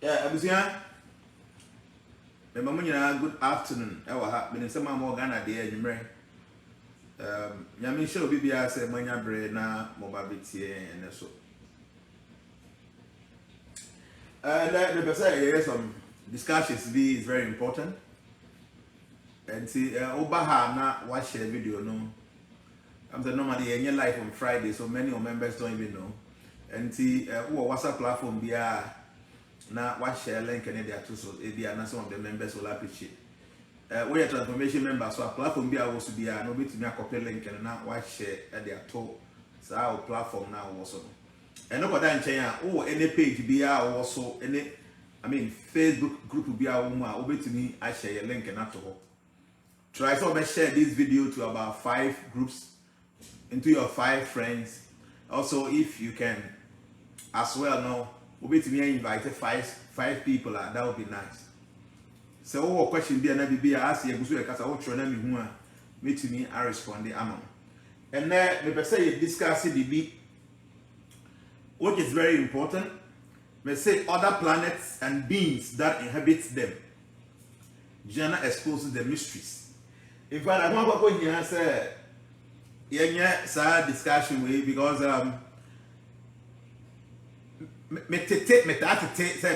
Yeah, abusia. Me mamu nyina good afternoon. Ewa ha, me nsema mo Ghana de anwumre. Nyame hye obi bia se manya bre na mo ba betie ene so. The person some discussions be is very important. And see, Obaha na watch a video no. I'm saying normally in your life on Friday, so many of members don't even know. And see, WhatsApp platform be na watch share link and they are too so be some of the members will appreciate. We are transformation members, so a platform be also be no bit to me a copy link and now watch share at their toe. So our platform now also. And nobody in China, any page be also any, I mean, Facebook group be our woman, over to me, I share a link and not to her. Try to share this video to about 5 groups, into your 5 friends. Also, if you can, as well, now, over to me, I invited 5 people, that would be nice. So, what question be another be asked you, because I want to know me to me, I respond the amount. And then, the person discuss the be. What is very important, may say other planets and beings that inhabit them. JNANA exposes the mysteries. In fact, I want to go here and say, yeah, sad discussion way because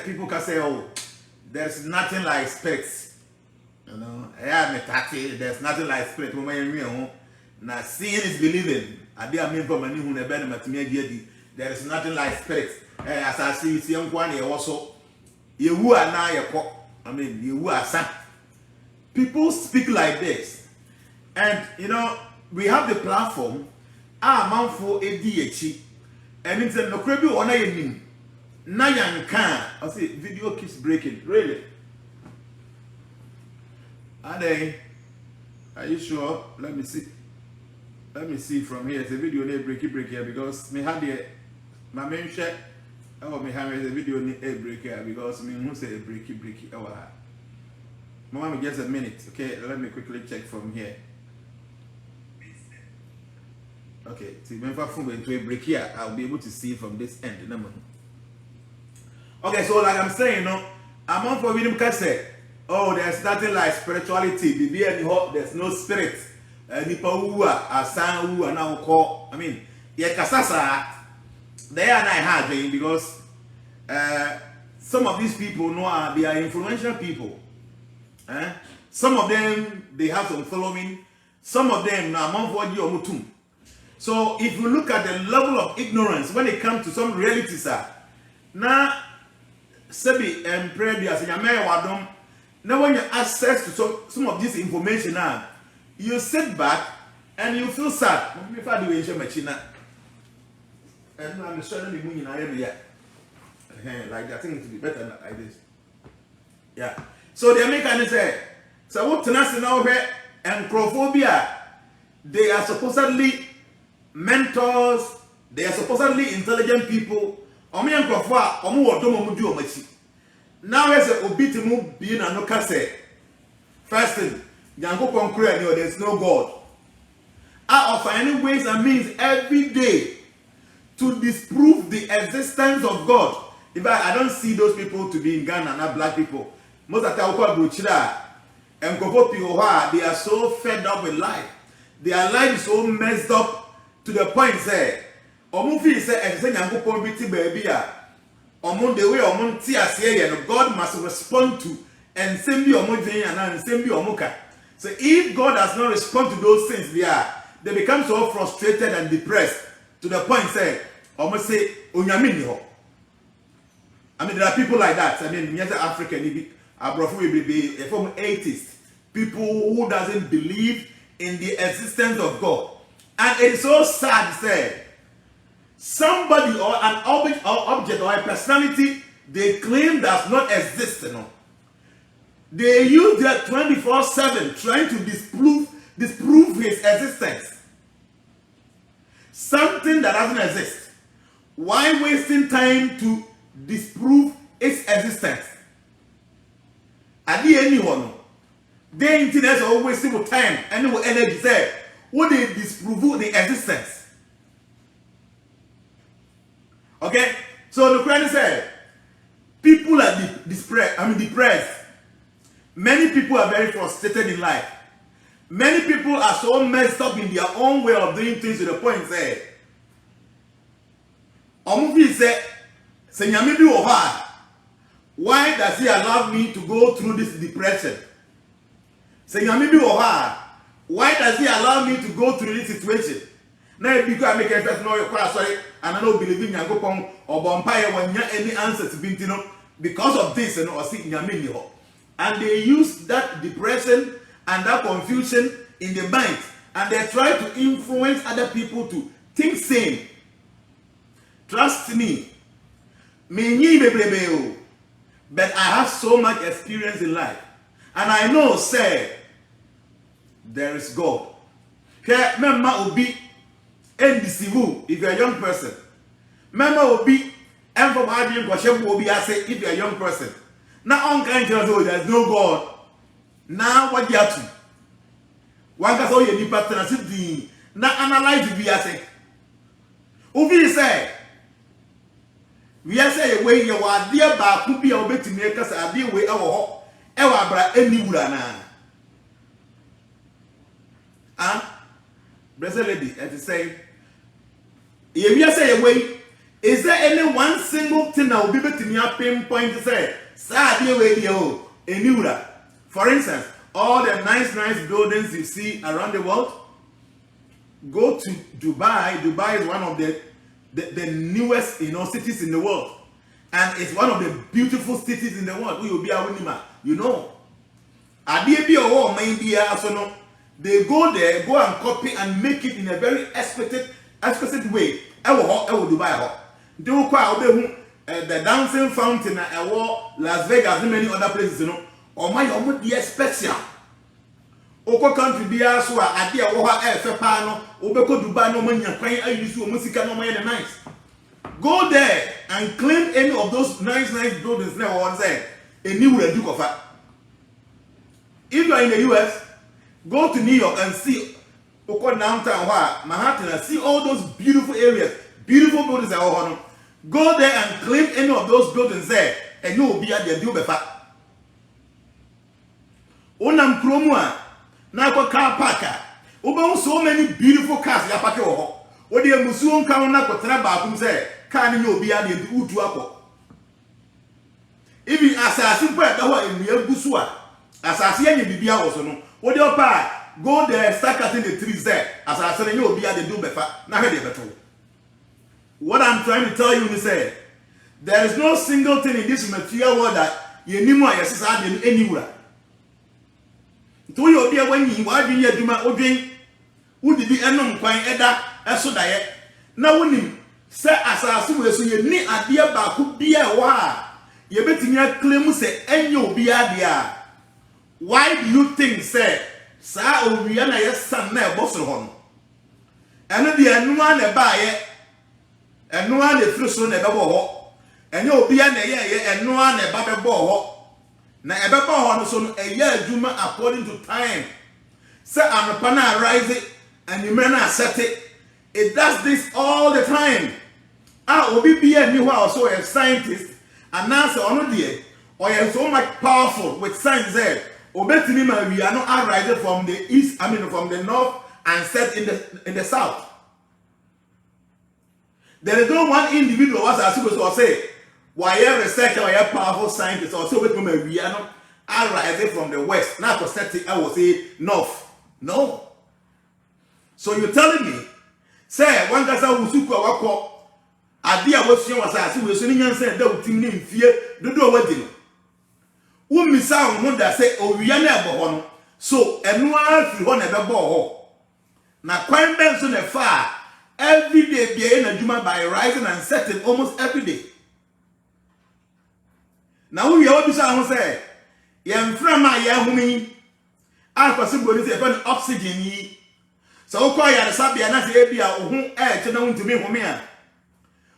people can say, oh, there's nothing like spirits. You know, there's nothing like spirit. Now, seeing is believing. I did a mean for my new there is nothing like spirit. As I see, it's young one here also. You are now, I mean, you are son. People speak like this. And, you know, we have the platform. Man for ADHD. And it's a no crabby on a name. Nayan can. I see, video keeps breaking. Really? Are you sure? Let me see. Let me see from here. It's a video they break here because me had the my main check. Oh, me have a video a break here because me who say breaky. Oh, Mama, just a minute. Okay, let me quickly check from here. Okay, see, when I from into a break here, I'll be able to see from this end. Okay, so like I'm saying, no, I'm on for video say, oh, there's nothing like spirituality. There's no spirit. People who are sang who are now called, I mean, kasasa, they are not hard because some of these people know they are influential people. Some of them they have some following, some of them now mutum. So if you look at the level of ignorance when it comes to some realities, now Sebi and previous now when you access to some of this information now. You sit back and you feel sad. If I do a machine, and I'm showing the moon in area. Like I think it would be better like this. Yeah. So the Americans say, so what tenacity now here and acrophobia, they are supposedly mentors, they are supposedly intelligent people. Omi and Crawford, Omu or Domo do machi. Now as a obitimu being a no case. First thing. There's no God. I offer any ways and means every day to disprove the existence of God. In fact, I don't see those people to be in Ghana, not black people. Most of the and they are so fed up with life. Their life is so messed up to the point say, God must respond to and send you and send you. So if God does not respond to those things, they become so frustrated and depressed to the point say, almost say, I mean, there are people like that. I mean, yes, African, from atheists, people who doesn't believe in the existence of God. And it is so sad to say, somebody or an object or a personality they claim does not exist. They use their 24/7 trying to disprove his existence. Something that doesn't exist. Why wasting time to disprove its existence? At the anyone, they internet are wasting time and energy there. Would they disprove the existence? Okay, so the Quran said, people are depressed. Many people are very frustrated in life. Many people are so messed up in their own way of doing things to the point say, Omufi say, Senyami bi oha, Why does he allow me to go through this depression? Say, why does he allow me to go through this situation? Now, because I make a person know you're quite sorry, and I don't believe in Yankopon or Bompire when you any answer to Bintino because of this and or seeking Yaminio. And they use that depression and that confusion in the mind, and they try to influence other people to think same. Trust me, but I have so much experience in life, and I know, say, there is God. Remember, Obi, if you're a young person. Remember, Obi, and from Obi, I say, if you're a young person. Now, on kind of there's no God. Now, what you have to? One can say, you need now analyze the BSA. Obi say, we are saying, when you are dear bar, could be a bit to make us a dear way our ever any wood. And blessed lady, and to say, if you say away, is there any one single thing that will be able to me a pinpoint to say, Sadia radio, a new? For instance, all the nice buildings you see around the world, go to Dubai. Dubai is one of the newest cities in the world, and it's one of the beautiful cities in the world. We will be a winner, you know. They go there, go and copy and make it in a very explicit way. I will Dubai. Do quite the dancing fountain at Las Vegas and many other places, you know. Or my special. Oko country be so idea pano, Obeko Dubai no money and crying I use musica no money nice. Go there and claim any of those nice buildings now on say a new Duke of it. If you are in the US, go to New York and see Oko downtown Manhattan and see all those beautiful areas, beautiful buildings are all. Go there and claim any of those buildings there, and you will be at the Dubefa. Onam Kromua, Nako car parker. Over so many beautiful cars, Yapako. What the Musuon Kawana Kotraba say, can you be at the Utuako? If you assassin put that in the Busua, assassin Bibia also no. What your pa go there, start cutting the trees there, assassin you will be at the Dubefa, now they better. What I'm trying to tell you is that there is no single thing in this material world that you need more exercise than anywhere. To you be when you are doing your duma or drink, would be unknown quite either as so diet. Now, when you say, as I assume, so you need a dear back could be a while. You bet me a claim say, and you'll be a dear. Why do you think, say, Sir Oriana, yes, son, never boss home? And the one a buyer. And no one is through soon a bubble, and you'll be an and no one a baby ball. Now, a baby on son a year Juma according to time. Say, I'm a pana rising, and you may not set it. It does this all the time. I will be a new house, so a scientist, and answer on the or you're so much powerful with science there. Obey me, we are not rising from the east, from the north, and set in the south. There is no one individual as I supposed to say, why a researcher or a powerful scientist or so with we are not arising from the west. Now for setting, I will say north. No. So you're telling me, say one guy who took a walk, idea what you was asking, we're saying that they would in fear, do what you know. Who miss out one that say, oh, we are never one. So, and one if you want to ball. Now, quite Benson a far. Every day be in a Juma by rising and setting almost every day. Now we all be say, "Yam from my yahumi." I possibly say when oxygen ye. So call ya the sabia na say bia ohun to na to me homia.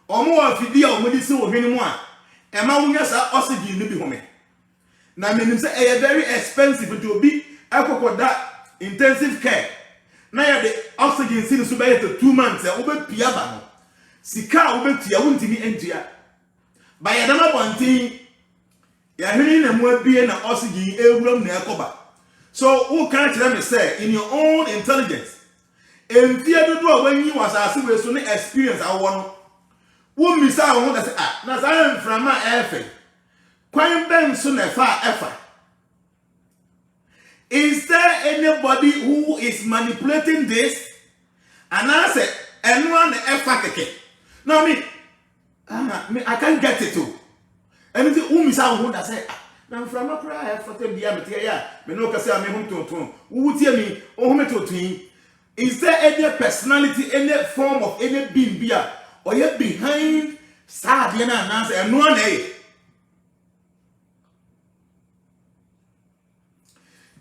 Omo afidi a omo di se wo hwene mu a. E ma wonya sa oxygen no bi home. Na menim say e very expensive to be akokoda intensive care. Now the oxygen seems to be 2 months. I will be piaba. Sika will be tia wuntimi entia. By a number one thing, you are hearing them will be an oxygen a room near Koba. So, who can't let me say in your own intelligence? And fear to do when you was asking with so experience. I want who miss out on that. Now, I am from my airfare. Kwan ben so na fa efa. Is there anybody who is manipulating this? And I say, anyone efa keke. No, me, I can't get it too. Anything whom is out that say, I'm from a cry for them, yeah, me no say I'm home to who tell me, oh, me to. Is there any personality, any form of any being beer, or yet behind sad JNANA and no one eh?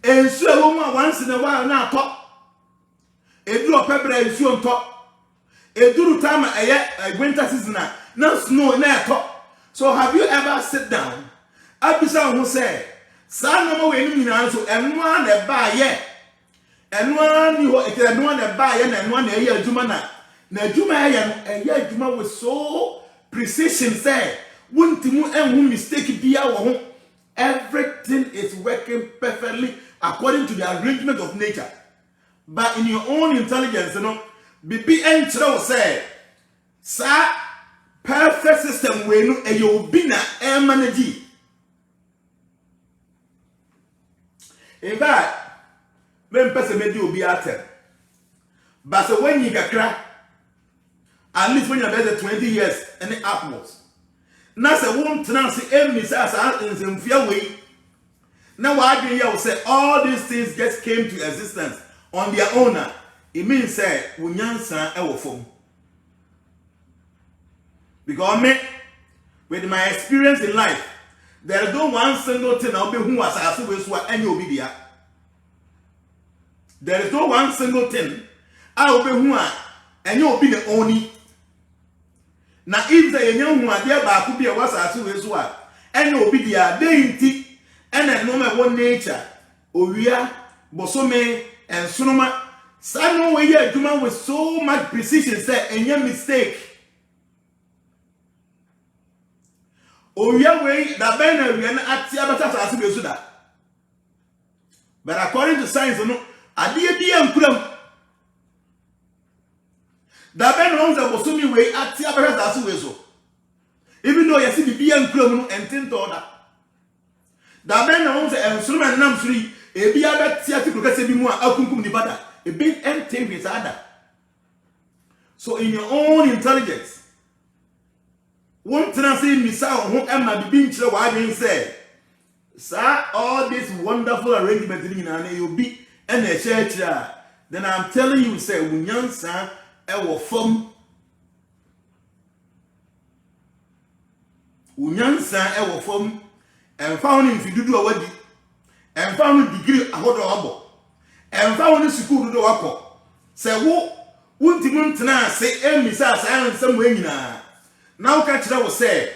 And so a woman once in a while now talk. A do a pepper and so on top. A do time a winter season now snow na talk. So have you ever sit down? Abisa who say, "Son, no more any answer, and one that buy yet, and one you and one that buy and one a year Jumana. Now Juma and year Juma was so precision say, wouldn't you and who mistake be our home? Everything is working perfectly according to the arrangement of nature. But in your own intelligence, you know, BB and Chro say, sir, perfect system we know a yobina air manager. In fact, when person may do be at it. But so when you get crack, at least when you're better 20 years and upwards. Now say won't pronounce enemies as in fear way. Now I will say all these things just came to existence on their own. It means say unyansa ewo form. Because me, with my experience in life, there is no one single thing I'll be who was as we swat any obedient. There is no one single thing I'll be who and you'll be the only. Now if the young one there back could be a was as we swat and you'll be the dainty and a normal one nature. Oria, Bosome, and Sonoma. Some way here, Juma with so much precision said, and your mistake. Oria way, the banner we are at Tiabata as we do. But according to science, I did be uncrum. The banner owns a Bosumi way at Tiabata as we do. Even though you see the uncrum and tin order. The banner owns a instrument number 3, a be about theatre because be more alcum the bada. A big empty with other. So in your own intelligence, one thing say Misa who am being sure what I say. Sir, all this wonderful arrangement in an you'll be and a church. Then I'm telling you, say, Unyansa, our form. Unyansa, our form, and found him if you do a wedding, and found a degree a hot and found a school to do a say, won't you say, Misa, and some way now catch that was said,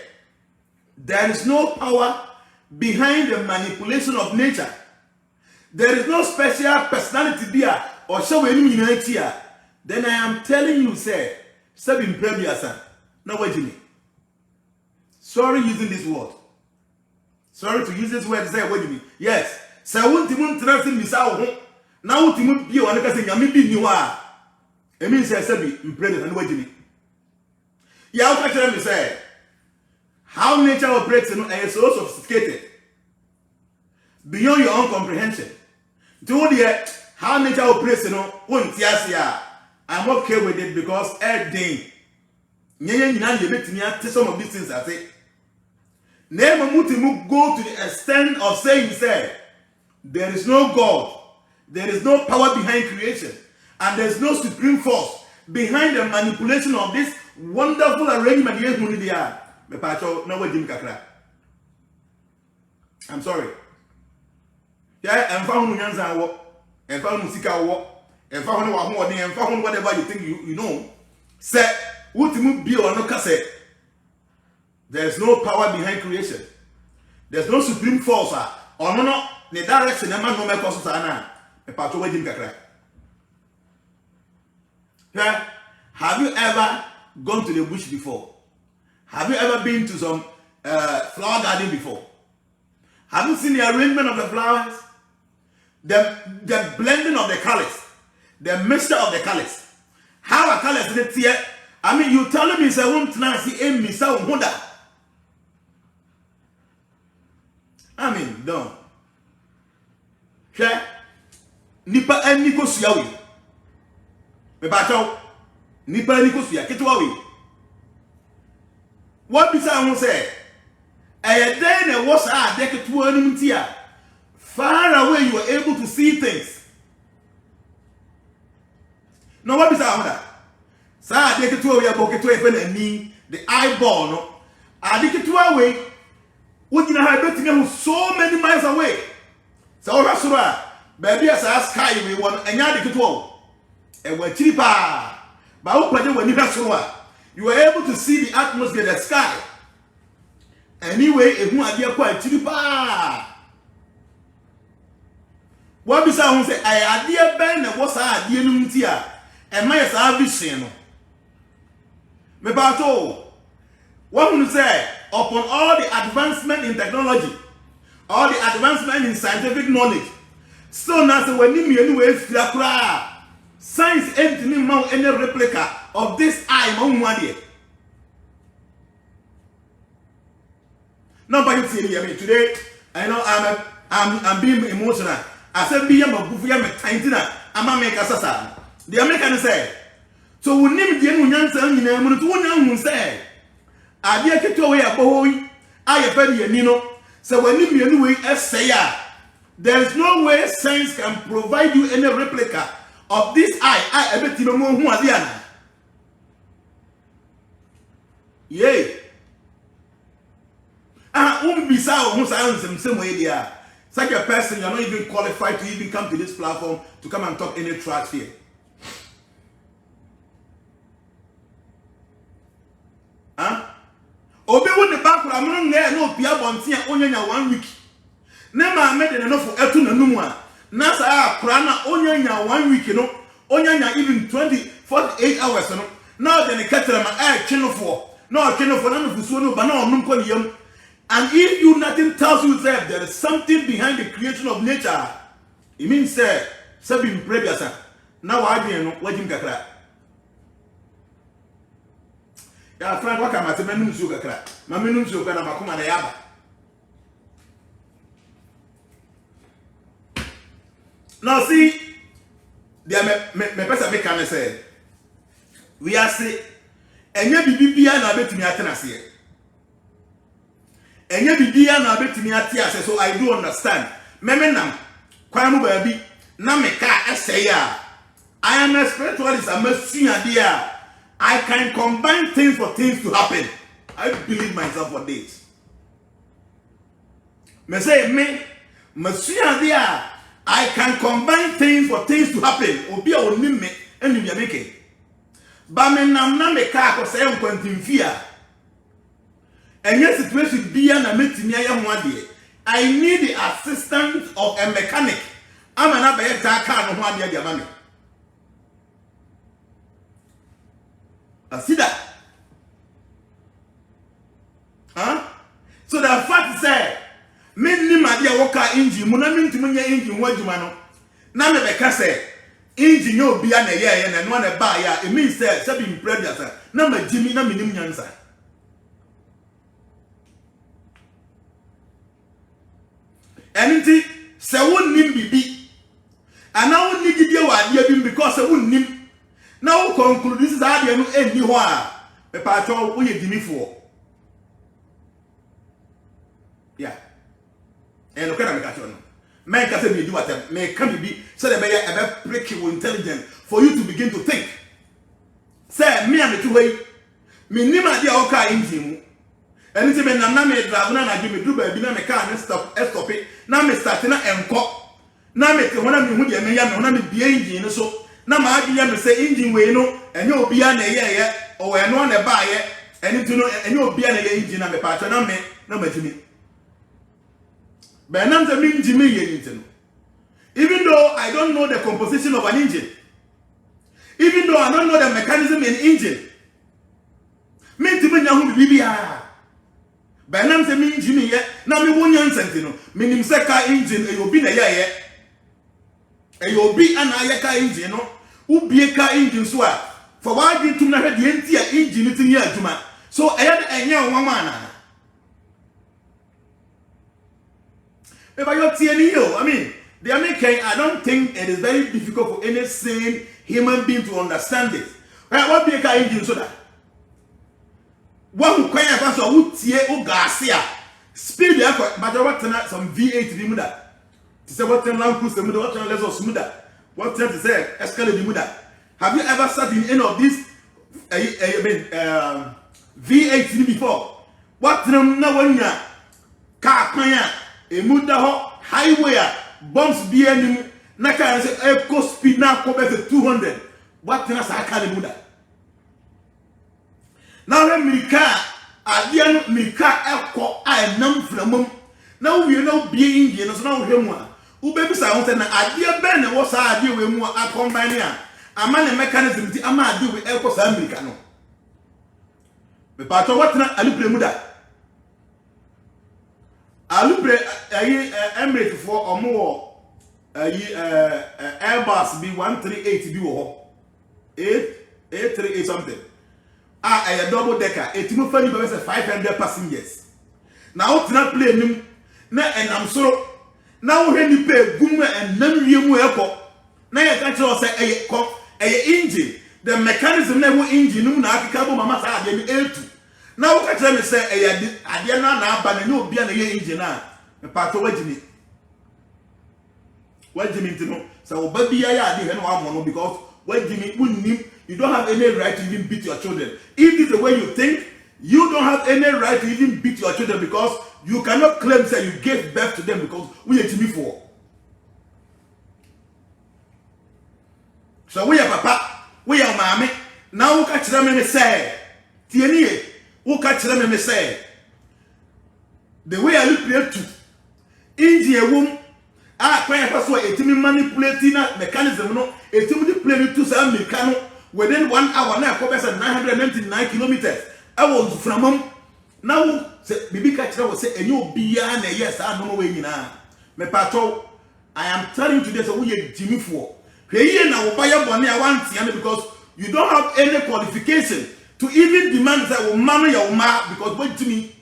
there is no power behind the manipulation of nature. There is no special personality there or show any unity here. Then I am telling you, say, seven premier son. Now wait a minute. Sorry using this word. Sorry to use this word to say wait a minute. Yes. Say won't you trust me home. Now won't you be one because you be new are. It means I said be impregnated and wait a minute. Yeah, I'll catch me say how nature operates is so sophisticated beyond your own comprehension. Do the how nature operates, I'm okay with it because everything. Some of these things I say. Never go to the extent of saying, say, there is no God, there is no power behind creation, and there is no supreme force behind the manipulation of this wonderful arrangement. I'm sorry. Yeah, and found Nyanza walk, and found Musika walk, and found and found whatever you think you know. Say, what you be or no cassette. There's no power behind creation. There's no supreme force or no the direction a man no make us ana. A patro wedding kakra. Yeah. Have you ever gone to the bush before? Have you ever been to some flower garden before? Have you seen the arrangement of the flowers? The blending of the colors, the mixture of the colors. How are colors in it here? I mean, you telling me say won't see a misa honda. I mean, don't. Share. Nipa any go suya we. Me bacho. Nipa any go suya. Ketu we. What be say say? A day na was a deke to animtia. Far away you are able to see things. No, what be say? Sa deke to we aboke to efe ni the eyeball no. Adike to away. What you have betting so many miles away. So Rasura, baby as I sky we want and yard to all. And we're cheaper. But when you have you are able to see the atmosphere, the sky. Anyway, if you are quite cheaper. What be someone say, I idea Ben and what's our dear Nuntia, and my salvation. Me bato. What would you say upon all the advancement in technology, all the advancement in scientific knowledge? So now, when you anyway, science ain't any replica of this eye, Mom. No, but you see me today. I know I'm being emotional. I said, "Be a goofy, I'm a tiny. I'm a make a sasa." The American say, "So we name the answer in a minute. One say." I dear get away a boy. I have very Nino. So when you anyway, say, there is no way science can provide you any replica of this eye. I bet you know who are there. Yay. Bizarre who sounds in some way there. Such a person, you're not even qualified to even come to this platform to come and talk any trash here. Huh? Obi wo the back from no pia bontia onyanya 1 week. Nema made enough for etu nanum a. Na sa akra na onyanya 1 week no. Onyanya even 48 hours no. Now then ketere ma chinofo. No chinofo na nufuso no ba na onum ko niyam. And if you nothing tells you that there is something behind the creation of nature, it means say sabim previous. Now I dey no wajim kakra. Ya Frank waka mate menum su kakra. Ma menum su kana makoma na yaba. Now see, there me person make am say. We are say enye bibia na betimi atenase. Enye bibia na betimi atiase, so I do understand. Memenam kwan mu ba bi na meka ese ya. I am a spiritualist, I'm a senior. I can combine things for things to happen. I believe myself for this. Me say me, I can combine things for things to happen. Obi a onim me, enu bia make. Ba me nam na me ka ko say nkwantim fia. Enye situation bia na metimi aye ho ade. I need the assistance of a mechanic. I'm na be ta car no ho ade dia ma me. I see that. Huh? So the fact say, me ni madia woka engine, muna minti munya engine wajuma no. Na me beka say, engine yo bia na ye na no na ba ya. It means say, sabi impressed say, na ma jimi na minim nyansa. Enti se won nim bibi. Ana won ni gide wa dia bi because se won nim. Now conclude this is how they know any hoa. Me patcho wo ye dimi fo. Yeah. And look at me catch on. Man can say me do what me can be so that be break your intelligence for you to begin to think. Say me am to way. Me ni ma dia o ka engine. Anything me na me drive na give me do ba bi na me car na stop it. Na me start na enko. Na me te wona me hu dia me ya me na me bia engine so. Na ma agi ya me say engine we no enye obi a na ye o we no na ba ye eni tu no enye obi a na ye engine na me pa na me na matimi be na me engine me ye engine. Even though I don't know the composition of an engine, even though I don't know the mechanism in engine, me ntimi nya hu bibia be na me engine ye na me wonya nsenti no me nim se ka engine e obi na ye obi ana ye ka engine no ubie ka engine so a for why did you na hwe de enti a engine tin ya adwuma so enye onwama na If I got TNEO, I mean, the American, I don't think it is very difficult for any sane human being to understand this. What be a car engine so that? One who can't pass a wood tear or Garcia. Speed the aircraft, but what some V8 Limuda. To say what ten lamp the middle, what ten less of smoother. What ten to say, escalate the Muda. Have you ever sat in any of these V8 before? What ten no one ya? Car panya, a Muda highway, bumps be any Naka and say, echo speed now compared to 200. What ten as I can't do that? Now, let me car. Adian mika ekko a nam framum na wo no bie Indian so na wo hwemu a wo be bisa won na adie ben na wo sa adie we mu a combine a ama ne mechanism ti ama adie we ekko sa America no me pa to what na alupre mu da alupre ayi Emirates for omo ayi Airbus B138 bi wo ho 838 something. A double decker, a team of 500 passengers. Now, not play him, na and I'm so now when you pay Guma and none you airport. Now you can't say a engine, the mechanism never engine, no, I can't mama say now, catch them say a Diana, but no be an engine. A part of what you mean to know? So, baby, I didn't want because what Jimmy wouldn't need. You don't have any right to even beat your children. If this is the way you think, you don't have any right to even beat your children because you cannot claim that you gave birth to them because we are Jimmy for. So we are papa, we are mommy. Now who catch them and say, Tieni, who catch them and say, the way I look here to India womb, quite a way, a team manipulating mechanism, no, a team manipulating to some mechanical. Within 1 hour now, covers 999 kilometers. I was from home. Now, Bibi Kachra will say, and you beyond a yes, I don't know where you are. Me patrol, I am telling you today, so we are Jimmy for. Here now, buy your money, I want to because you don't have any qualification to even demand that will marry your ma because what Jimmy.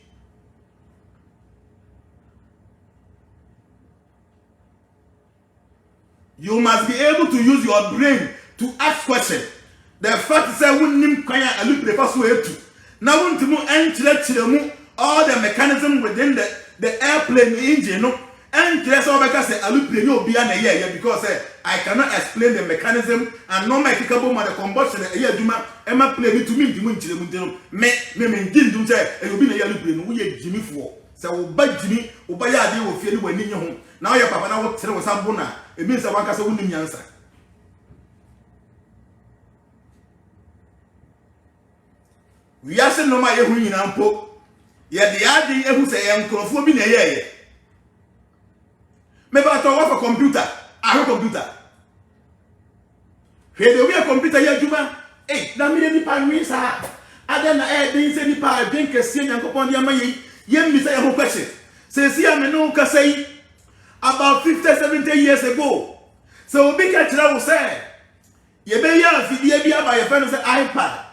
You must be able to use your brain to ask questions. The fact is that we need to look the first way to. Now, we want to enter all the mechanism within the airplane engine. No, and just all because I look the new beyond a year because I cannot explain the mechanism and no mechanical the combustion a year. Duma, Emma play to me, me didn't do that. It will be a yellow plane. We are Jimmy for. So, but Jimmy, Ubaya, they will feel when in your home. Now, your papa now will tell us some bona. It means I want us to win the answer. We are saying no matter who you know, yet the idea who say I'm conforming a year. Maybe I talk of a computer. I have a computer. Here we are computer here, Juma. Hey, now me any part means I don't know things any part drink a scene and upon the money. Yen me say a whole question. Say, see, I'm no say about 50, 70 years ago. So big catch will say, you may have by a friend of the iPad.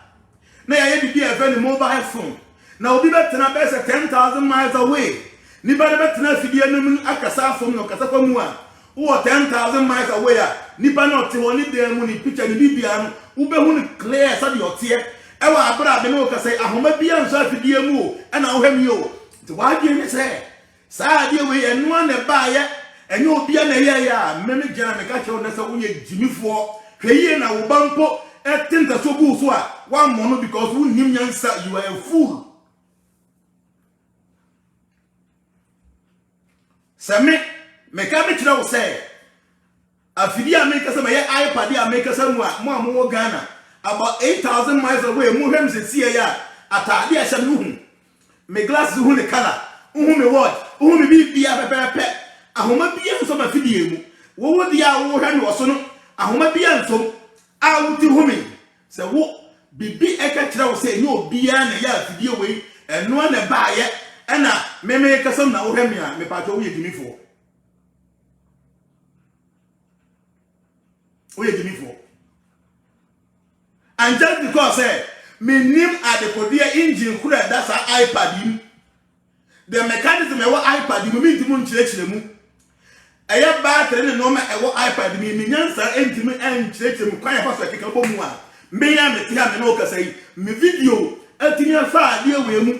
Now I have a very mobile phone. Now we better not be 10,000 miles away. Nobody better not see the Akasa phone or Kasapamua. Who are 10,000 miles away. Nipa not to only the money picture the Bibian, who be who clear said your tear. Ever abra the no say, I hope be answered to the emu, and I'll have you. To why do you say? Sad you way and one a buyer, and you'll be an aya. Many general catch on us away Jimmy for. Hey, now Bampo. One moment because we knew you are a fool. Same, make a bit now say. A video make us a iPad, make us more Ghana. About 8,000 miles away, Muhems is here at Adia Shanun. Me glass who the color, whom me watch, whom be a pet. A home be some video. What would the hour hand was on? A home be some. I will do homing. So, what be a catcher will say no beyond a year to deal with, and no one a buyer, and I may make us some now, Hemia, me part of you for. We give me for. And just because me name at the Korea engine could that's an iPad. The mechanism of iPad, you mean to moon church. ɛyɛ battery ne nɔɔma ɛwɔ iPad mi nyansa ɛntimi ɛnkyerɛkyerɛ mu kwan yɛ fa so ɛkeka bɔ mu a mmeya mete ha me na ɔkasa yi me video atimi afa adeɛ wɔ mu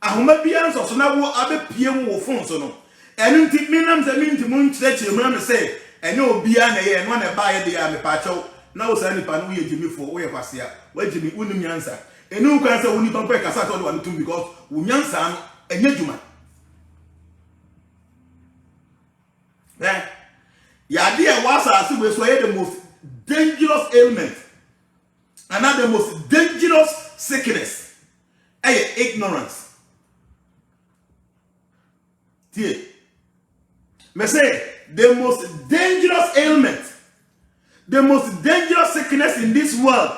ahoma bia nso so na wo abepie mu wɔ phone so no ɛno nti me nam sɛ me ntimi nkyerɛkyerɛ mu na me sɛ ɛnyɛ obia na ɛyɛ ɛno na ɛba yɛ de ya me paakyɛw na wo saa nipa no woyɛ gyimifo woyɛ kwasea wagyimi wonim nyansa ɛnu kwan sɛ wo nipa mpo ɛkasa sɛ ɔde wa no tum because wo nyansa no ɛnyɛ dwuma yade a wasase we so the most dangerous ailment and not the most dangerous sickness ignorance. Me say the most dangerous ailment, the most dangerous sickness in this world,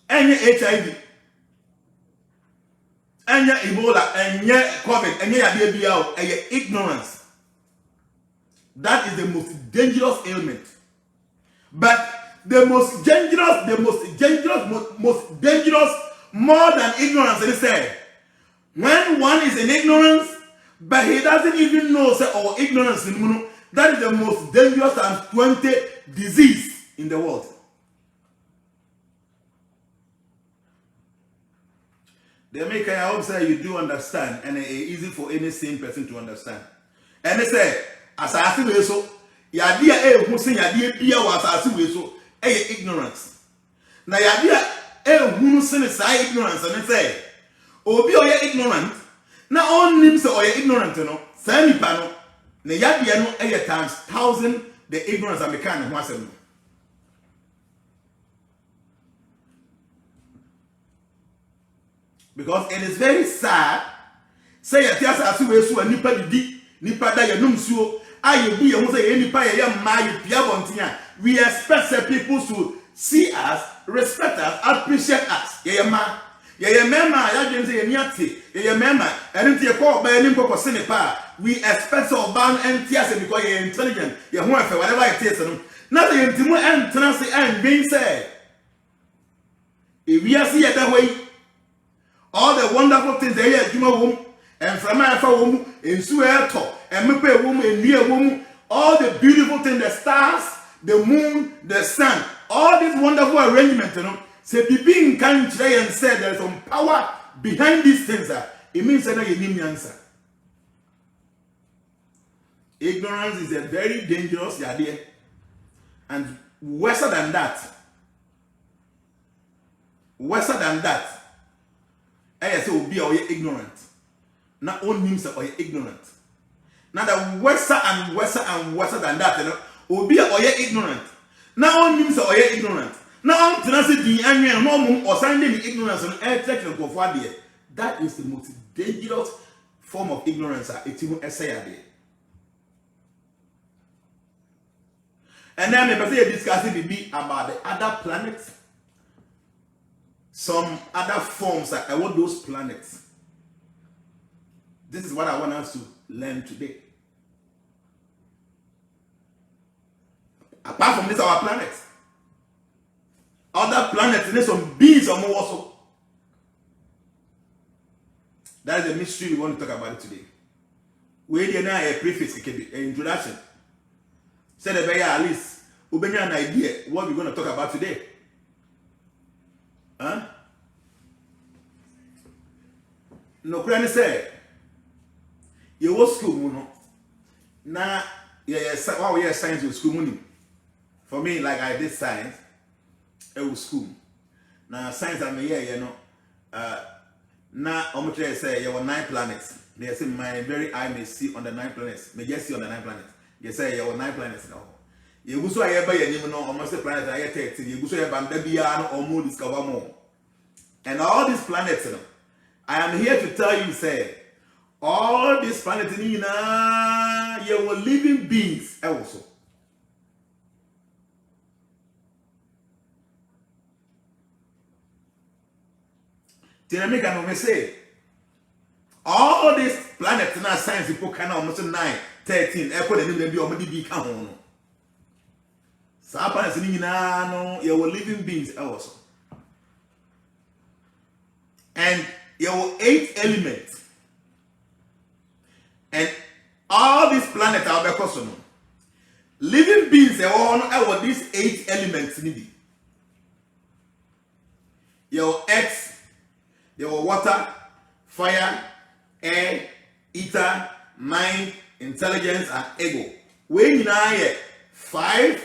any HIV, any Ebola, any COVID, any ignorance. That is the most dangerous ailment. But the most dangerous, most dangerous, more than ignorance, they say, when one is in ignorance, but he doesn't even know, say, or ignorance, that is the most dangerous and 20 disease in the world. They make I hope say you do understand, and it's easy for any sane person to understand. And they say, asase we so yade a ehu se yade bia wa asase we so ignorance na yade a ehu se ne sai ignorance ne say obi o ye ignorant na onnim se o ye ignorant no sa nipa no na yade no times 1,000 the ignorance am kan ho asem no because it is very sad say yate asase we so nipa didi nipa da ye num suo we expect people to see us, respect us, appreciate us. We expect so ban and tears because you're intelligent, you're whatever it is. Nothing and being said. If we are see it that way, all the wonderful things they hear, and from my phone, in Sueto, and Mupe woman, and near woman, all the beautiful things, the stars, the moon, the sun, all this wonderful arrangement, say, being kind today and said there's some power behind these things. It means that you need answer. Ignorance is a very dangerous idea, and worse than that, I say, will be our ignorant. Not all means are ignorant. Now the worse and worse and worse than that, will be or ignorant. Now all means are ignorant. Now I'm tenacity and no or sending ignorance on air technical for 4 years. That is the most dangerous form of ignorance. It's even essay. And then we are discussing about the other planets, some other forms that what those planets. This is what I want us to learn today. Apart from this, our planet, other planets, there's some beings or more also. That is the mystery we want to talk about today. We need a preface, an introduction. Say the bear at least, we have an idea what we're going to talk about today. Huh? No, Granny said. You was school, no? Now, yeah, science was school money. For me, like I did science, it was school. Now, science, I'm here, now, I'm going to say, you have 9 planets. They say, my very eye may see on the 9 planets. May just see on the 9 planets. They say, you have 9 planets now. You go so I ever, you know, almost the planets I take. You go so you have a or more discover more. And all these planets, I am here to tell you, say, all these planets in you were living beings also. Make say all these planets in our science people can almost 9, 13, echo the name of the count. Some planets in you were living beings also. And there were 8 elements. And all these planets are living beings are these 8 elements maybe. Your earth, your water, fire, air, ether, mind, intelligence, and ego. When you have 8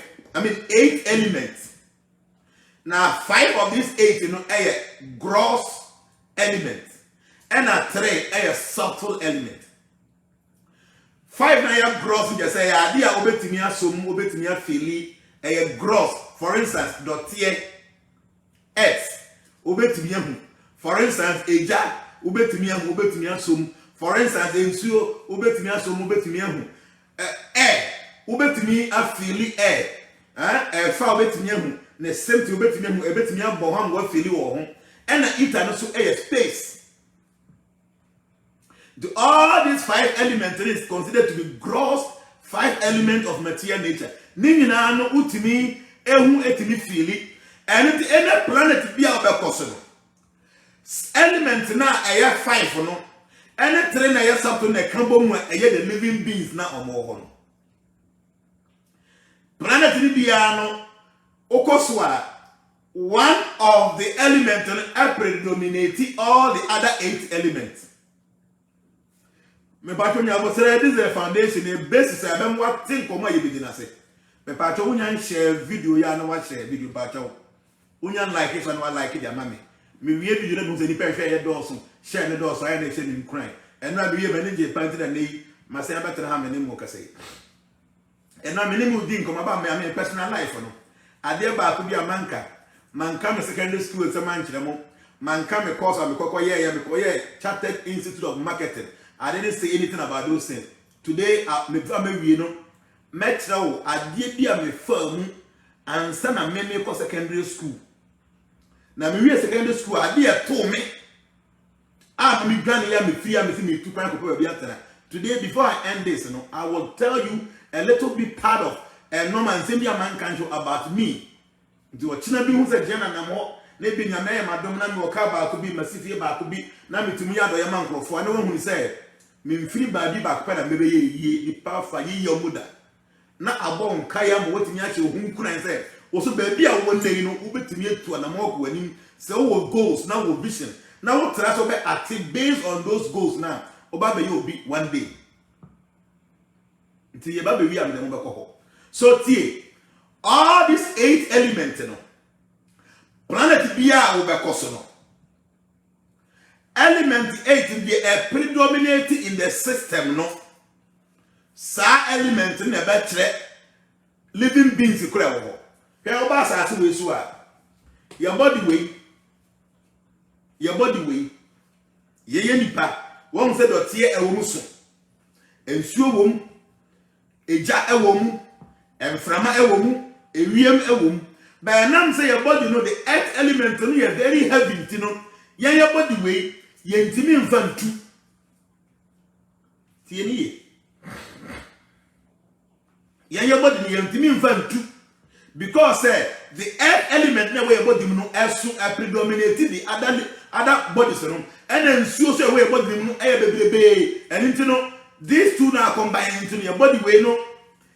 elements. Now 5 of these 8 are gross elements, and 3 are subtle elements. 5 na gross just say idea obetimi asom obetimi afeli gross. For instance, dotie earth obetimi ahu. For instance, eja obetimi ahu obetimi asom. For instance, ensuo obetimi asom obetimi ahu. Air obetimi afeli air. Fa obetimi ahu. Na same thing obetimi ahu obetimi abo ham go afeli wo ho. And ether no so space. All these 5 elements is considered to be gross 5 elements of material nature. Ninyina no utimi ehu etimi fili, and any planet be obekoso. Element na 5 no. Any 3 na something na kambo mu the living beings na omo ho. Planet ni bia no okoswa, one of the elements predominate all the other 8 elements. Me pacho nya bo say this is a foundation, a basis I am what think komo ye begin say. Me pacho unya share video ya na wa share video pacho. Unya like it and wa like it ya mami. Me wie video na bu say ni pe share do so, share ne do so I na share ni kran. And na be ye manage panti na nei, ma say better ha me ni mo ka say. And na me ni mu din komo ba me personal life no. Ade ba ko bi manka me secondary school se man kire mo. Manka me course am kokko ye me ko ye Chartered Institute of Marketing. I didn't say anything about those things. Today, me metro I did be a me firm and some a me for secondary school. Now me secondary school I did told me. Me granny me free me 2 pounds per year. Today, before I end this, I will tell you a little bit part of a normal Zambia man can show about me. Do a china be who's a JNANA more. Maybe na me madam na me okaba to be massive ba to be na me tumi ado man crofo. I know who say me free body back pa na me be ye pa fa ye yomuda. Na abon kaya mo wotimi a che ohun kunan say wo so ba bia wo nai no wo betimi atu na mo ko anim say wo goals na wo vision. Na wo try so be active based on those goals now. Oba be you be one day. Until ye ba be wi am dem be ko. So tie all these 8 elements planet bia wo be koso no. Element 8 be predominating in the system no. Sa element na be kire living beings kura wo. Pe oba sa ase we so a your body way ye nipa won se dotie e wo mu so. Ensuo wo mu, eja e wo mu, emframa e wo mu, ewiem e wo mu. By now say your body know the earth element no you very heavy, you know. Your body way ye ntimi mfantu. Tie ni ye. Your body ye ntimi mfantu because the earth element na way your body no esu predominating the other bodies no. And then so way your body no e bebrebe. And you know these two now combine into your body way no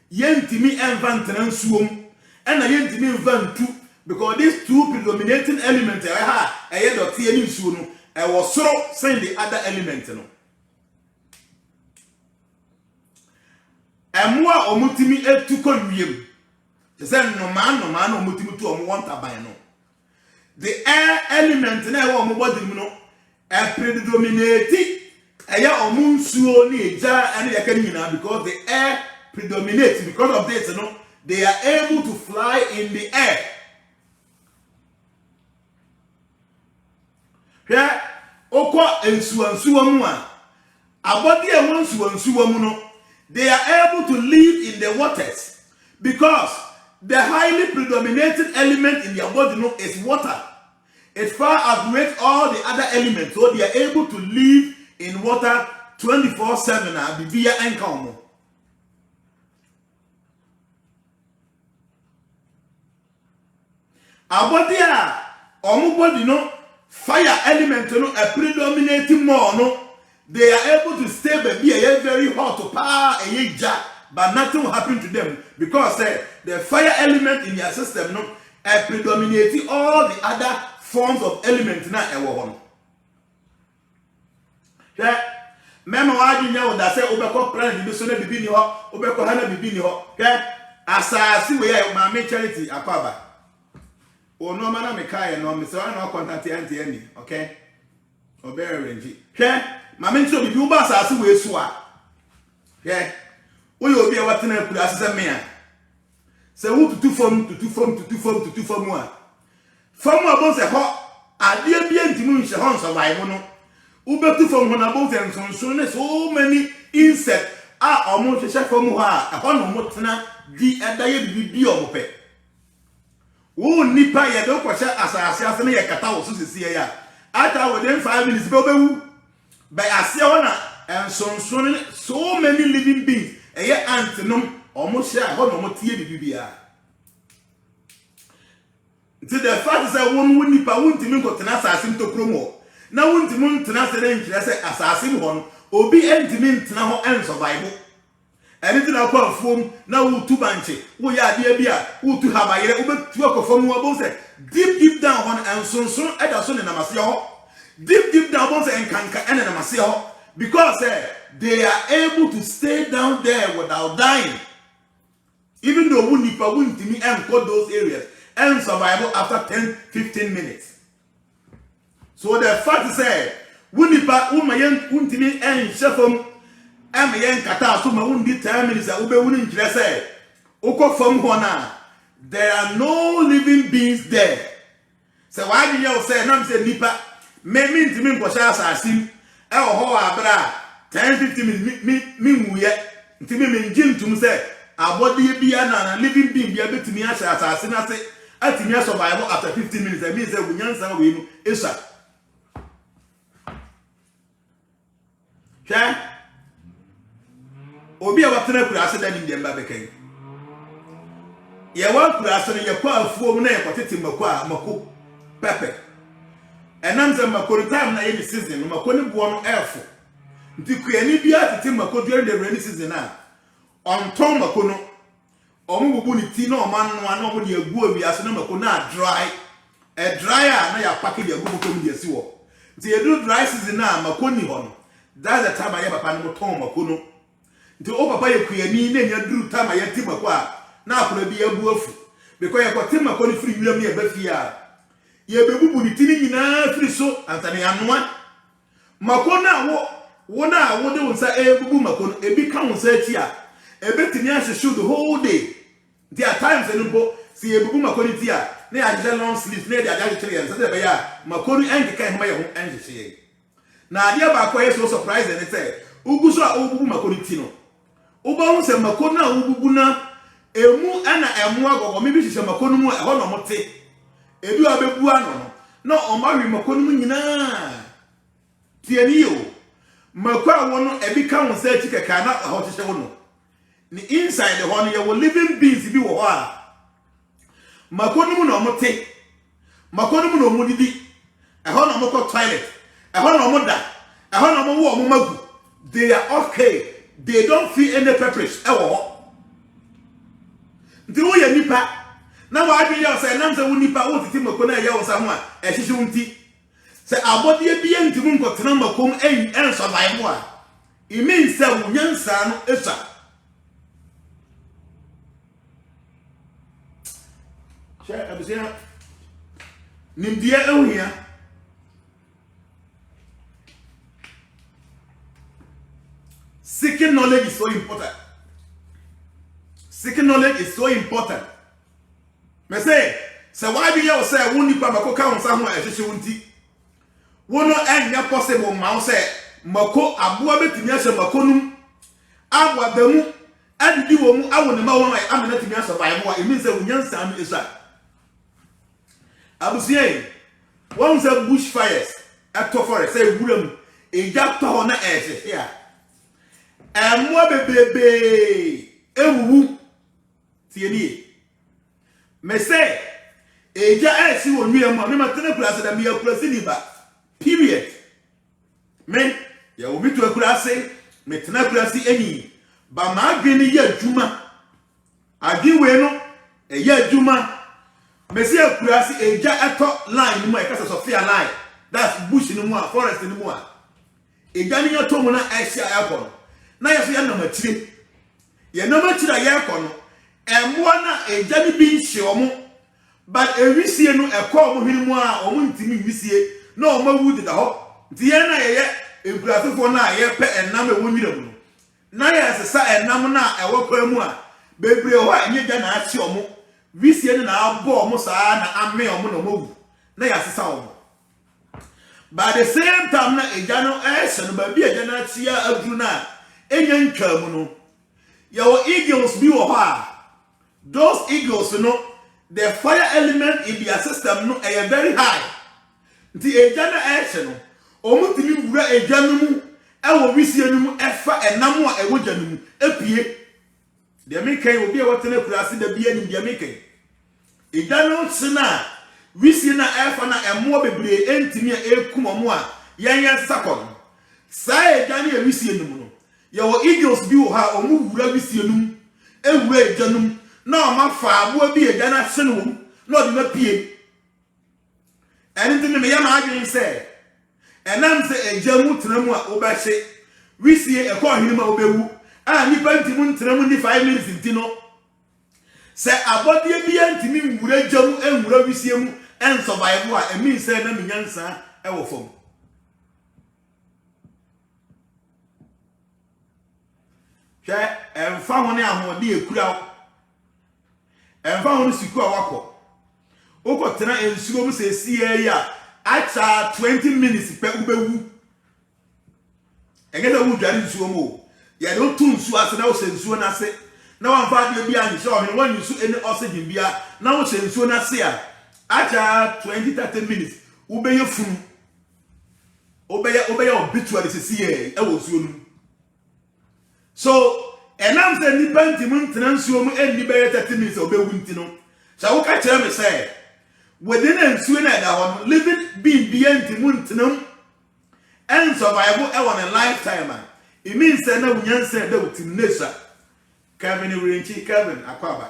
ye ntimi enfantena nsuom. And I ain't mean van two because these 2 predominating elements I had a tea soon. I was so saying the other element. And more or mutimi e to convene. Then no man or mutimi to want to buy no. The air element now or body no a predominating a ya or moon suo ni jar and the because the air predominates because of this, no. They are able to fly in the air. Here, okwa ensuansuwa mu a abodi e wonsuansuwa mu no, they are able to live in the waters because the highly predominating element in their body no is water. It far outweighs all the other elements, so they are able to live in water 24/7 and be via encounter. Abodi omu body no fire element no a predominating more no, they are able to stay baby very hot to power a ja but nothing will happen to them because the fire element in their system no predominating all the other forms of element na ewo ho. Yeah, mema waji nya woda say obekọ plan bi so na bibi ni ho, obekọ ha na bibi ni ho. Yeah, asasi we ya ma charity akwaba. O no mana me kai no me say na contact anti any, okay? Obere renji. Yeah, ma me nso bibi uba asasi we so a. Yeah. We obi e watena kura asese me a. Say who to form a. Form a bon say ho ade bia ntimi nhye ho survive no. Ubetu form ho na bon say nson so many insects omo hwehwe form ho a ho no mo tena di edaye bibi omo pe. Wo nipa ye do kwhye asase ase ne ye kata wo so sisi ya. After within 5 minutes be obewu. By ase ho na nson so many living beings eye ant no omo hye ho no mo tie bibia. Until the fact is that one nipa wuntimi nkotena asase ntokromo na wuntimi ntena sere nkyere se asase ho no obi entimi ntena ho en survive. Anything akwa fom na wo tu banche wo ya ade bia wo tu habayere wo betu akofom wo bo se deep down ho en sonson eda so ne namase ho deep down bo se enkanka ene namase ho because they are able to stay down there without dying even though nipa wuntimi enko those areas and survival after 10-15 minutes. So the fact is wunipa umayen untimi en shefom amayen kata so ma undi 10 minutes ube wuni nkire say uko fam ho na there are no living beings there. So why do you say na say nipa me ntimi nkosha asasim e ho abra 10-15 minutes mi muye ntimi me njintum say abodi bia na living being bia betimi asha asase na say atimi survival after 15 minutes. I mean say bunyansa we no esa. Okay? Obi a watena kurase da ni demba bekan. Ye wan kurase no ye kwa afuom na ye kwatete mako pepe. Enam ze mako time na ye season no mako ni bo no elfo. Nti kuani bia tete mako during the rainy season na on ton mako no omo bubu ni ti na oman no na omo de agu awiase na mako na dry dryer na ya pack de agu mako mi de si wo. Nti ye do dry season na mako ni ho no that's the time aye papa no ton mako no. Nti o papa ye kuani na nya duru time aye ti mako a na akora bi abu afu because ye ko ti mako ni free wiram ye ba fi a ye bebubu ni ti ni nyina free so antane anoa mako na wo na wo de wonsa bubu mako no ebi ka wonsa achi a ebetini ahwehwe the whole day. There are times enumbo si ebubu makoni ti a na ya je long sleeve na ya je kire so dey ya makoni enkeka homa ye ho enhwehwe na ade ba ko ye so surprise and say ugu so a obubu makoni ti no uba hu se makoni na ububu na emu ana emu agogo me bi hwehwe makoni mu e ho no mote ebi abebu ano no omawi makoni mu nyina tiani yo makwa wono ebi ka won sa achi keka na ho hwehwe wono ni inside the honey you living beings bi wo ha makonu mu no mote makonu mu no mudidi e ho no moko toilet e ho no moda e ho no mo wo mo magu they are okay, they don't feel any purpose e wo ho ndi wo ya nipa na wa adwe ya say nam say wo nipa wo titi makonu e ya wo sa ho a e hihye unti say abode bi ya ntimu nkotena makom en survive a it means say wo nyansa no esa. Nimdia ehia seeking knowledge is so important. Seeking knowledge is so important. Me say why do you say won nipa mako ka won sa ho ehwehwe wonti wono enya possible ma say mako aboa betimi ahye mako num aboa bamu adidi wo mu awo ne ma won ai amena timi survive wa it means say wonyansa no isa. Abusie one say bushfires at forest say wuram eja to na ehye a emwa bebebe ewu tieni me say eja esi won wi am me matena kurase da me akurase ni ba period me ya wo bitu akurase me tena kurase eni Ba ma adwene ye adwuma. Adwe we no ye adwuma. Mesi akurasi eja eto line mu e kasa Sophia line. That's bush no mu a forest no mu a. Eja ni yeto mu na ehia ekọ. Na yeso ye nam atire. Ye nam atire ye ekọ no. Emmo na eja ni bi nhye omo. But ewisie no ekọ omo hwini mu a omo ntimi wisie na omo wudi da ho. Nti ye na ye ekurasifo na ye pe enam ewo nwira mu. Na ye sesa enam na ewo kwa mu a bebre ho enye ja na achi omo. Wisie no na abo omo saa na ame omo na omo wu. Na ye sesa omo. By the same time na eja no no ba bi eja na achi a aduru na enya ntwa mu no. Ye wo eagles bi wo ha. Those eagles no the fire element in their system no are very high. Nti eja na no omutimi wura eja no mu ewo wisie no mu efa enam a ewo ja no mu epie de mekan obi e wotena kurase da bia ni de mekan eja no tsena wisie na efa na emo bebre entimi a ekum omo a yenya sakon sa eja na wisie no mu no ye wo eagles bi wo ha omu wura wisie no mu ewura eja no mu na ma fa abo bi eja na hye no na odi mapie enti me ya ma adwen se enam se eja mu tena mu a obehye wisie ekọ hini ma obewu a nipa ntimu ntena mu ni 5 minutes ntino se abodie bi antimi nwura eja mu enwura wisie mu en survive a emi se na menyansa ewo fom hwe emfa ho ne ahode ekura emfa ho ne siku a wakọ okotena ensugo mu se sie ya acha 20 minutes pe ubewu engeda wu dware nsuo mu ya do tu nsuo ase na wo se nsuo na ase na wan fa de bia ni so wan nsuo eni oxygen bia na wo se nsuo na ase a acha 20-30 minutes ubeye funu obeye obituary se sie e wo nsuo nu so enam se ni banti mu ntena nsuo mu eni beye 30 minutes obewu ntino sha wo ka kire me say within and soon at our living being beyond the moon and survival a lifetime. It means that no one said that with Nessa. Kevin Urinchi, Kevin Aquaba.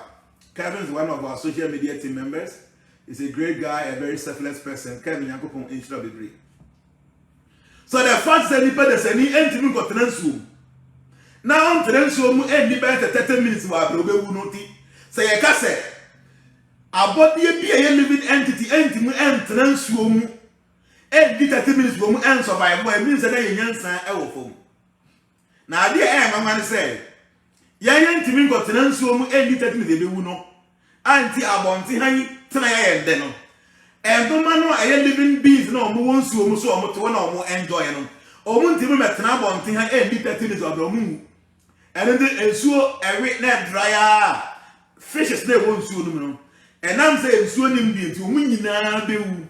Kevin is one of our social media team members. He's a great guy, a very selfless person. Kevin Yakupon in degree. So the fact that there's any entity got transform. Now transform any better 30 minutes while Robe Noti. Say a cassette. Abodie bi a living entity entimu entransuo mu e di 30 minutes go mu en survive e means that you nyansa e wo fom na ade e mama ne say yan ntimi go transuo mu e di 30 minutes e bewu no anti abonti han tena ya yende no endoma no a living beings no mo wonsuo mu so o mo to na o mo enjoy no o mo ntimi metena abonti han e di 30 minutes o mu and then ensuo ewe na dryer fishes na wonsuo no and I'm saying swimming beings to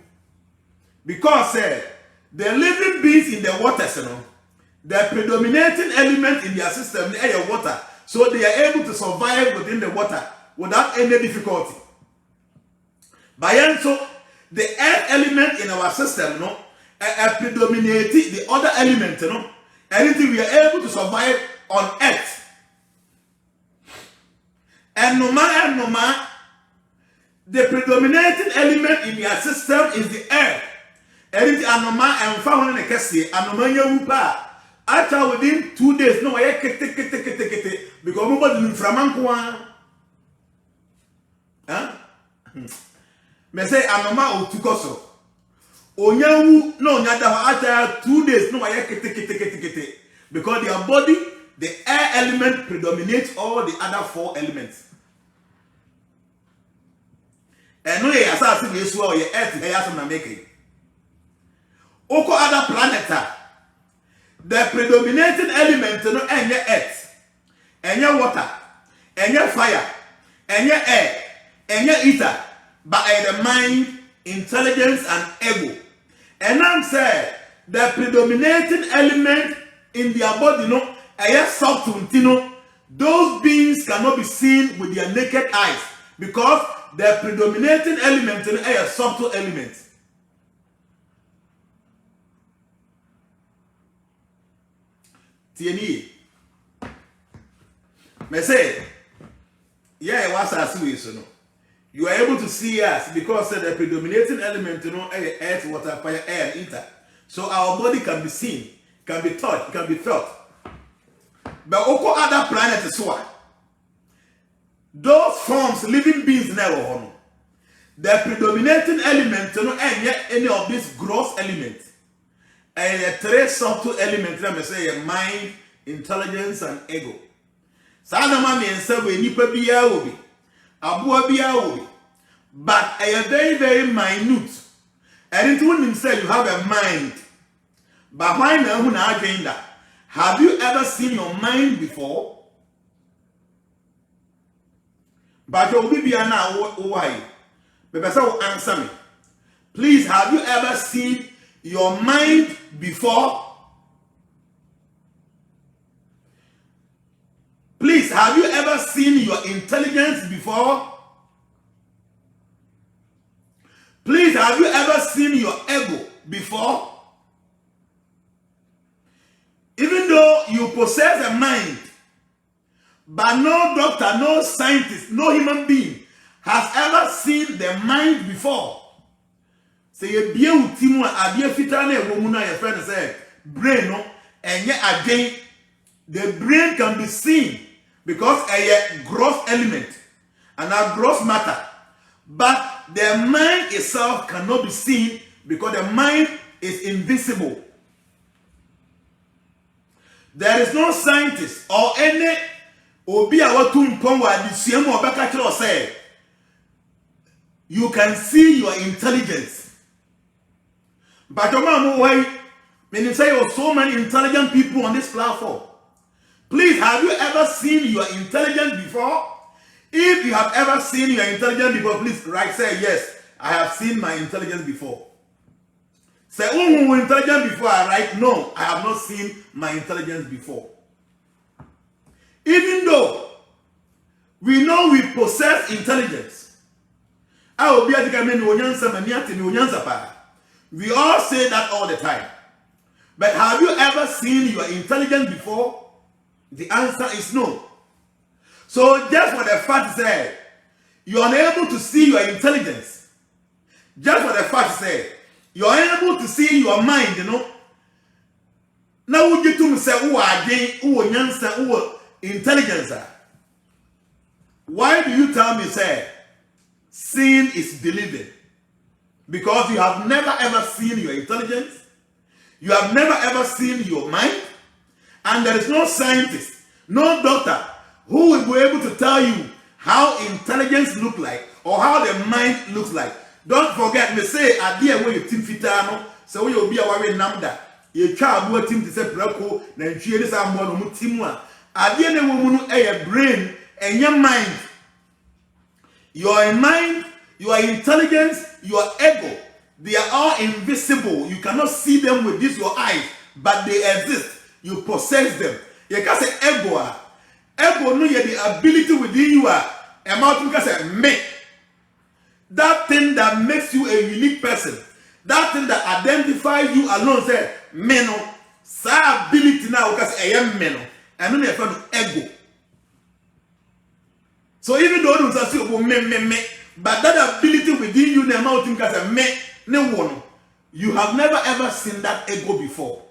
because the living beings in the waters, the predominating element in their system is water, so they are able to survive within the water without any difficulty. By so the earth element in our system, predominating the other element, anything we are able to survive on earth, and no matter. The predominating element in your system is the air. Anything anoma and found in a kesi, anomania wupa. After within 2 days, no, I kete because nobody in Framankwa. Huh? Me say anoma o tukoso. Onyawu no nyada after 2 days, no, I kete because their body, the air element predominates all the other 4 elements. And no, yes, I see this well, your earth, I have to make it. Oko other planet, the predominating element, no, and your earth, and your water, and your fire, and your air, and your ether, by the mind, intelligence, and ego. And I'm saying the predominating element in their body, no, and subtle, those beings cannot be seen with their naked eyes because the predominating element is a subtle element. TNE. Me say, yeah, what's our situation? You are able to see us because the predominating element, earth, water, fire, air, and ether. So our body can be seen, can be touched, can be felt. But also other planets as well. Those forms, living beings never. The predominating element, and yet any of these gross elements, and the three subtle elements, let me say, mind, intelligence, and ego. Sadama means say we nipa biya will be, abua biya will be, but a very, very minute. And it wouldn't say you have a mind. But why now that? Have you ever seen your mind before? But you'll be now why? But so answer me. Please, have you ever seen your mind before? Please, have you ever seen your intelligence before? Please, have you ever seen your ego before? Even though you possess a mind, but no doctor, no scientist, no human being has ever seen the mind before. Say a beauty, a dear fitane woman, your friend said, brain, no, and yet again, the brain can be seen because a gross element and a gross matter. But the mind itself cannot be seen because the mind is invisible. There is no scientist or any say you can see your intelligence. But when you say there are so many intelligent people on this platform, please, have you ever seen your intelligence before? If you have ever seen your intelligence before, please say yes, I have seen my intelligence before. Say, oh, intelligent before I write, no, I have not seen my intelligence before. Even though we know we possess intelligence, we all say that all the time. But have you ever seen your intelligence before? The answer is no. So just for the fact that you are unable to see your intelligence, just for the fact that you are able to see your mind, now would you to say who are who intelligence? Why do you tell me say seeing is believing? Because you have never ever seen your intelligence, you have never ever seen your mind, and there is no scientist, no doctor who will be able to tell you how intelligence looks like or how the mind looks like. Don't forget, me say, idea where you think fitano, so we will be aware namda. You can't do a team to say, Braco, then she is our model Mutimwa. Idea the woman a brain and your mind. Your mind, your intelligence, your ego, they are all invisible. You cannot see them with this your eyes, but they exist. You possess them. You can say ego. Ego no you the ability within you are amount to say me. That thing that makes you a unique person, that thing that identifies you alone, say me no. Sa ability now because I am me no. And then you find ego. So even though you say me, but that ability within you, the amount to say me no one. You have never ever seen that ego before.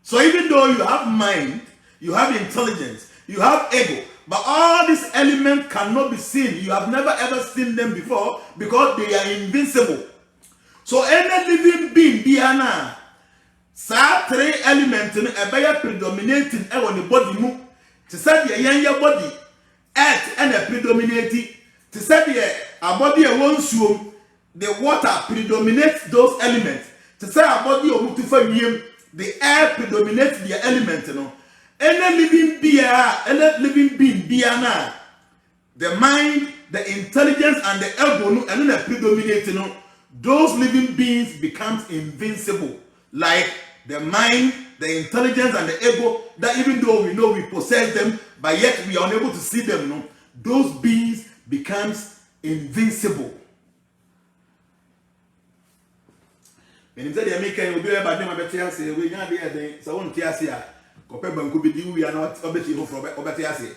So even though you have mind, you have intelligence, you have ego, but all these elements cannot be seen. You have never ever seen them before because they are invincible. So any living being, Diana, sa three elements are predominating on the body move. To say the young body, earth and a predominating. To say a body a one swim, the water predominates those elements. To say a body of multiform, the air predominates the element, Any living being, Biana, the mind, the intelligence, and the ego, and then the predominating, those living beings becomes invincible. Like the mind, the intelligence, and the ego, that even though we know we possess them, but yet we are unable to see them, those beings becomes invincible. When you say the American will be able to say, we are there, so one tears here. We are not obeti from obeti.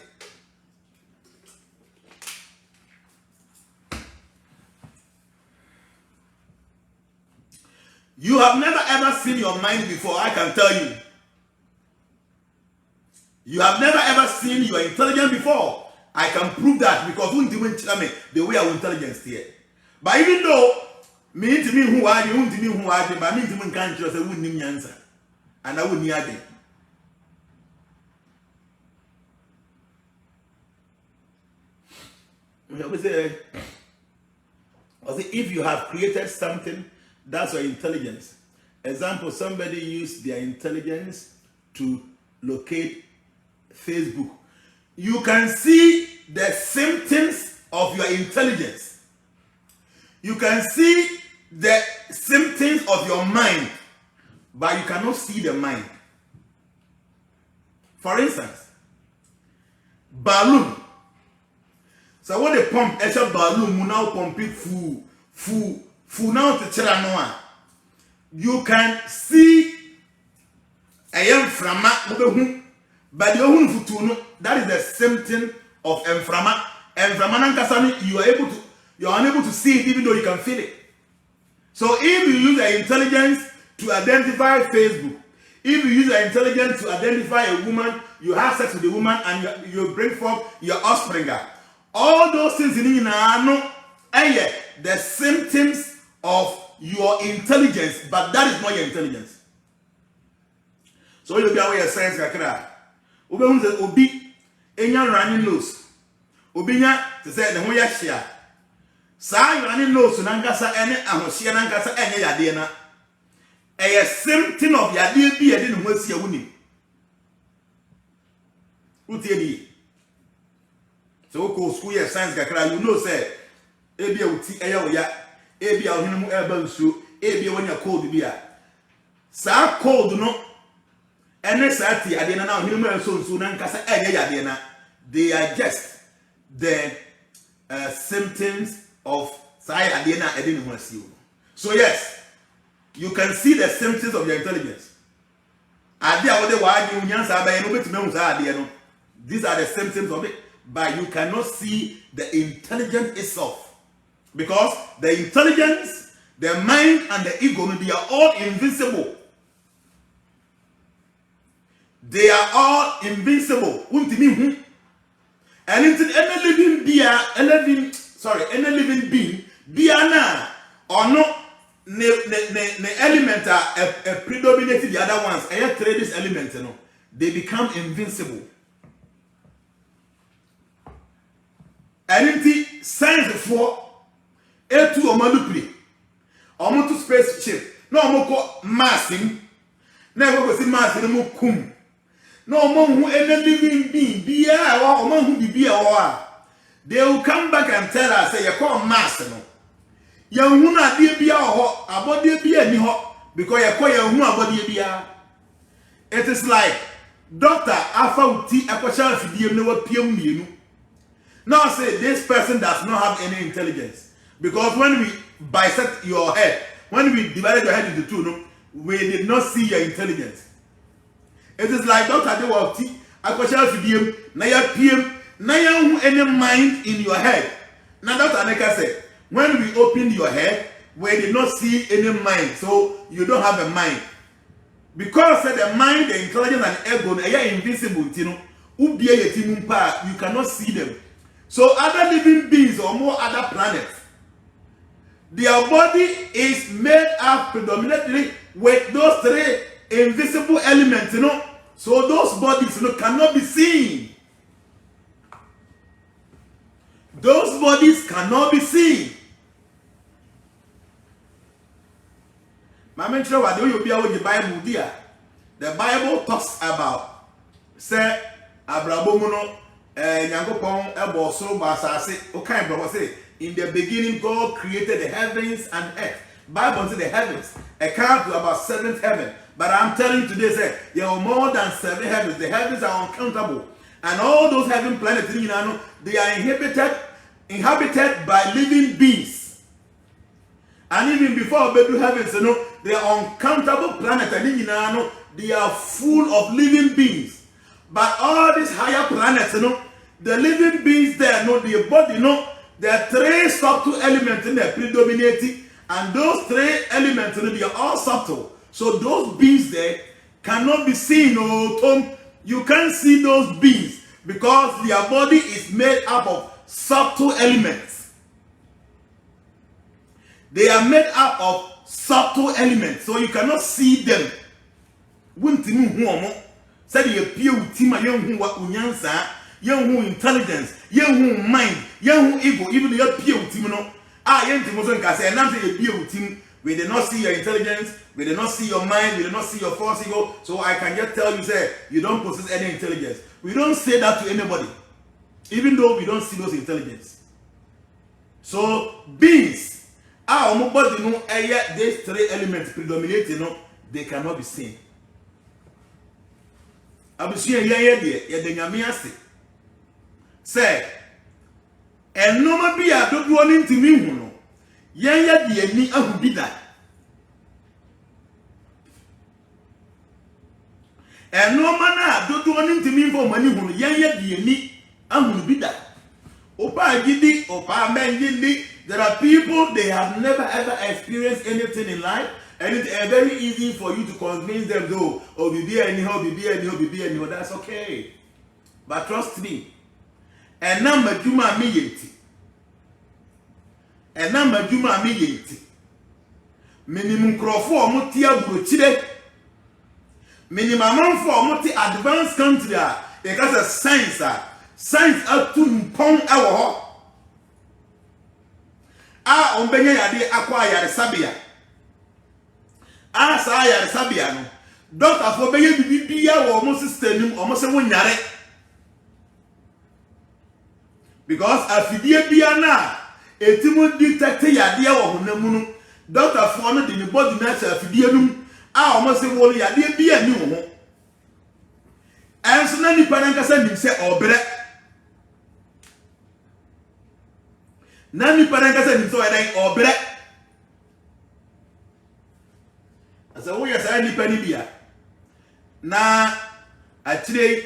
You have never ever seen your mind before, I can tell you. You have never ever seen your intelligence before. I can prove that because the way our intelligence here. But even though me to me who are you, to me who are you, but me to me can't just wouldn't need answer. And I wouldn't need it. If you have created something, that's your intelligence. Example, somebody used their intelligence to locate Facebook. You can see the symptoms of your intelligence. You can see the symptoms of your mind, but you cannot see the mind. For instance, balloon. So when they pump extra balloon, now pump it full now to chira. You can see a young frama, but that is the symptom of emphysema. You are unable to see it even though you can feel it. So if you use your intelligence to identify Facebook, if you use your intelligence to identify a woman, you have sex with a woman and you bring forth your offspring. All those things in the symptoms of your intelligence, but that is not your intelligence. So you'll be aware of science. Obi enya running nose. Obi nya to say the ho ya hia. Sa running nose nankasa ene ahohia nankasa enye yade na. A symptom of yade bi yade no ho asia wuni. Utie di. So ko school ya science kakra, you know say ebia uti eya oya, ebia ohinu eba nsu, ebia wonya cold bia. Sa cold no NSRT adena na ohinu nsu na nkasa enye yade na. They are just the symptoms of sai adena edin ho asiu. So yes, you can see the symptoms of your intelligence. Ade a wode wa adi unyansa abaye no betime hu sa ade no. These are the symptoms of it, but you cannot see the intelligence itself. Because the intelligence, the mind, and the ego, they are all invisible. They are all invincible. And into any living being, any living being, na or no the element are predominated the other ones. I have traded this element, you know, they become invincible. And into science for A2 omanupri. Omoto spaceship. No omoko massing. Na go see mass no kum. No omo hu any living being bia or omo hu bibia or they will come back and tell us say you call mass no. You hu na de bia ho abode bia ni ho because you call you hu abode bia. It is like doctor afa uti akwasha fidiem ne wa piem mienu. Now say this person does not have any intelligence. Because when we bisect your head, when we divided your head into two, no, we did not see your intelligence. It is like Dr. Dewalti, Akwashal Fidium, Naya PM, Naya any mind in your head. Now Dr. Aneka said, when we opened your head, we did not see any mind, so you don't have a mind. Because the mind, the intelligence, and ego, they are invisible, you cannot see them. So other living beings or more other planets, their body is made up predominantly with those three invisible elements, you know. So those bodies, you know, cannot be seen. Those bodies cannot be seen. My mentor, what do you be with the Bible, dear? The Bible talks about say Abrabomuno. In the beginning, God created the heavens and earth. Bible says the heavens account to about seventh heaven. But I'm telling you today, say there are more than 7 heavens. The heavens are uncountable, and all those heaven planets, you know, they are inhabited by living beings. And even before we do heavens, you know, they are uncountable planets, and you know, they are full of living beings. But all these higher planets, you know, the living beings there, you know, the body, you know, there are 3 subtle elements in there predominating, And those three elements, they are all subtle. So those beings there cannot be seen. Oh, Tom, you can't see those beings because their body is made up of subtle elements. They are made up of subtle elements, so you cannot see them. Said you appear with team, young what unyansa, young intelligence, young mind, young ego, even the appear with Timino. Young Timothy can say, and I'm saying appear with him. We did not see your intelligence, we did not see your mind, we did not see your false ego. So I can just tell you, say, you don't possess any intelligence. We don't say that to anybody, even though we don't see those intelligence. So beings, body no these three elements predominating, they cannot be seen. Abusuye ye de nyame ase. Say, enoma bi a dodo ni ntimi hu no. Yen ye de ani ahu bi da. Enoma na dodo ni ntimi mfo mani hu no. Yen ye de ani ahu bi da. Opa gidi, opa menjidi. There are people, they have never ever experienced anything in life. And it's very easy for you to convince them, though, oh, be anyhow, that's okay. But trust me, and number Juma immediately. And number Juma immediately. Minimum crofo mutia bruchide. Minimum for multi advanced country, because of science up to pong our ombenya yade acquire sabia. Asa ya sabia no doctor for beye bibia wo mo sister nim o mo se wonyare because afidie bia na etimu detect yade wo honamu no doctor for no de ni body na afidie num o mo se wo yade bia ni wo ho enso na nipa na nkasa nim se obre na nipa na nkasa nim se obre. So we are saying nipa ni bia na atire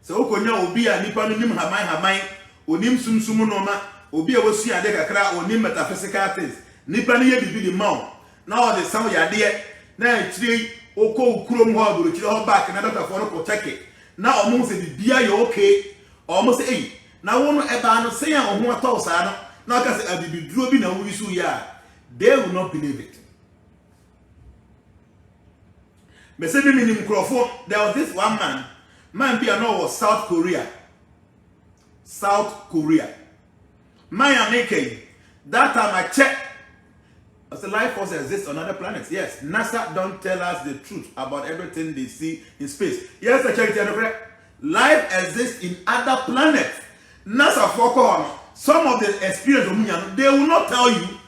so ukonya obi a nipa no nim haman onim sumsum no ma obi a wosu ade kakra onim metaphysical things nipa no ye bibi di ma na o de sam ya de na atire okọ ukurom ho aburo kire ho back na doctor for no ko take na omo se bibia ye okay omo se eh na wo no eba no se ya ho atọ sa no na ka se abibi duro bi na wo yisu ya they will not believe it. There was this one man be was South Korea. Man making that time I checked. I said life force exists on other planets. Yes, NASA don't tell us the truth about everything they see in space. Yes, I checked it. Life exists in other planets. NASA focus some of the experience they will not tell you.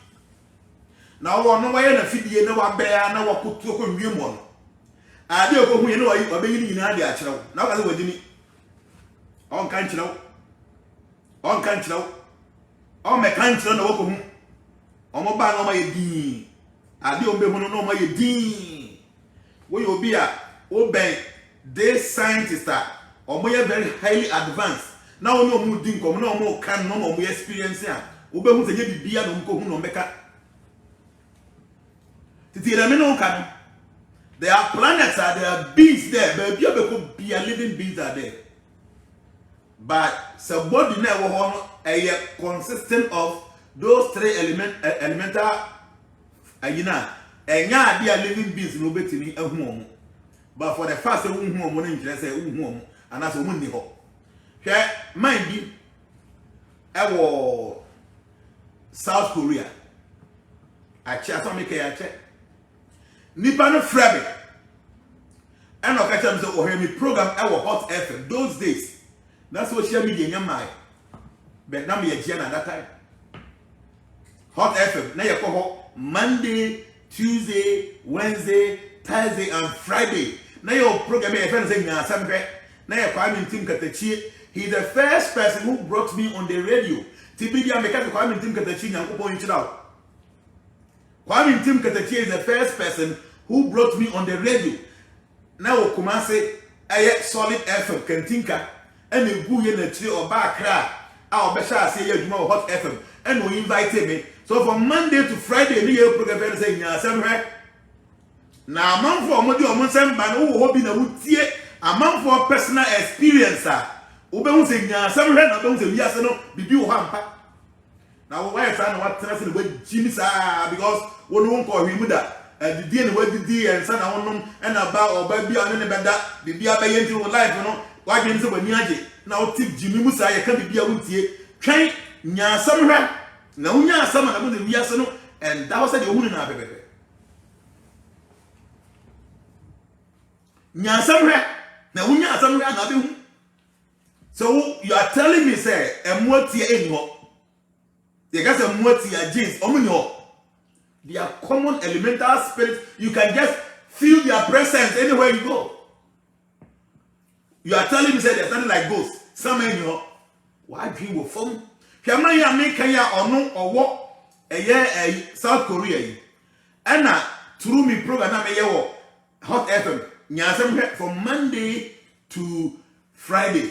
Now no way na fidie na wa bear na wa kutu ko nwiem ade okohu ye no wa obeyi ni na de a kirew na ka se wadini on kan kirew on me kan kirew na wokohu o mo ba na ma ye din ade o be hu no ma ye din wo ye obi a o ben this scientist o mo ye very highly advanced na o no mu din kom na o mo kan no mo experience a wo be hu se ye bibia no ko hu no meka titi na me no kan. There are planets, there are beings there, but be a living beings are there. But somebody never consistent of those three elemental and be a living beings no better me a home. But for the first home, and that's a woman ho. Mind be South Korea. I check some make a check. Nipa no frebe and no catch am say o hear me program Hot FM those days that's social media nyamai but na me JNANA that time Hot FM na ye ko Monday, Tuesday, Wednesday, Thursday and Friday na your program e friend say nya sambe na ye Kwame Tim Katachi. He's the first person who brought me on the radio tibidia make ka Kwame Tim Katachi nyankopon nchiraw. Kwame Tim Katachi is the first person who brought me on the radio. Now, Kumase, I solid FM, Kentinka, and the Guyan tree or Bakra, our Besha say you know Hot FM, and we invited me. So from Monday to Friday, we have program say nyansem na amount for omodi omonsem ba no wo bi na wutie amount for personal experience ube say nyansem na ube say wiase no bibi wo ampa na wo why say na what tell say we jimi because wo no nko hwi mu da the day na we didi and say na wonom and about oba bi ane ne beda bibi abaye nti wo life no wa gbe ni say bani age na wo tip jimi mu say ka bibi a wutie twan nyansem na unya asama na bo de wiase no and that was the ohunu na bebebe nyansam na unya asama na be hu. So you are telling me say emotie enyo they got emotie jeans omunyo they are common elemental spirits, you can just feel their presence anywhere you go. You are telling me say there's something like ghosts some enyo why dream will form Kama ya make ya ono owo South Korea yi. Ana through me program na me ye wo Hot FM. Nyasem from Monday to Friday.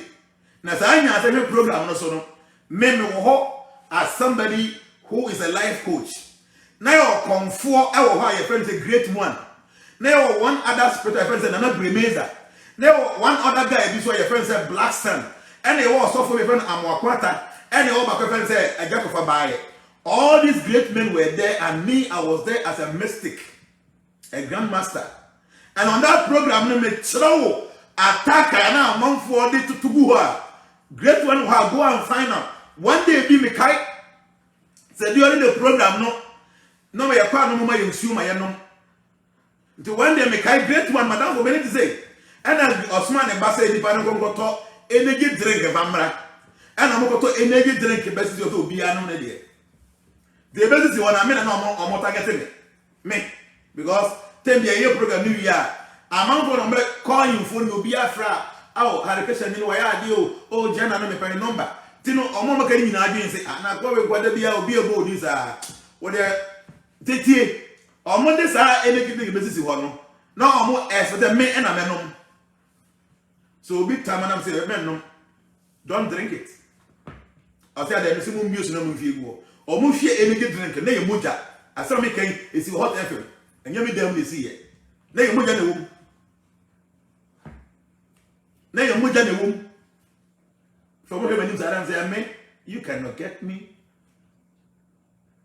Na sa nyasem program no so no me wo ho as somebody who is a life coach. Na yo comfort e wo ho your friend say great one. Na yo one other spiritual friend say Nana Bremeza. Na yo one other guy bi so your friend say Black Sun. And they was so for your friend Amwakwata. And all my friends said, I got to buy it. All these great men were there, and me, I was there as a mystic, a grandmaster. And on that program, me throw attack and now month for the to go. Great one will go and find out. One day be me kite. Said during the program, no me akwa no mama yinsu ma yenom. Until one day me kite great one, madam for many to say. And as Osman and Bassa di pano go to energy drink vamra. And I'm going to energy drink best to be an on the best is one I mean, I'm not targeting me because 10 year program New Year. I'm going to call you for you be a fra. Oh, had a question in why I do. Oh, JNANA me number. Tino, or Mama can you say, and I go with what be a board is what they or Mondays are any business one. No, I'm more as for the men and a man. So big time and I'm saying, men, don't drink it. I said that the same music no movie go. Or move here any drink, na you muja. As some make is Hot FM. And you me them they see it. Na you muja ne wom. Na you muja ne wom. So what when you say me, you cannot get me.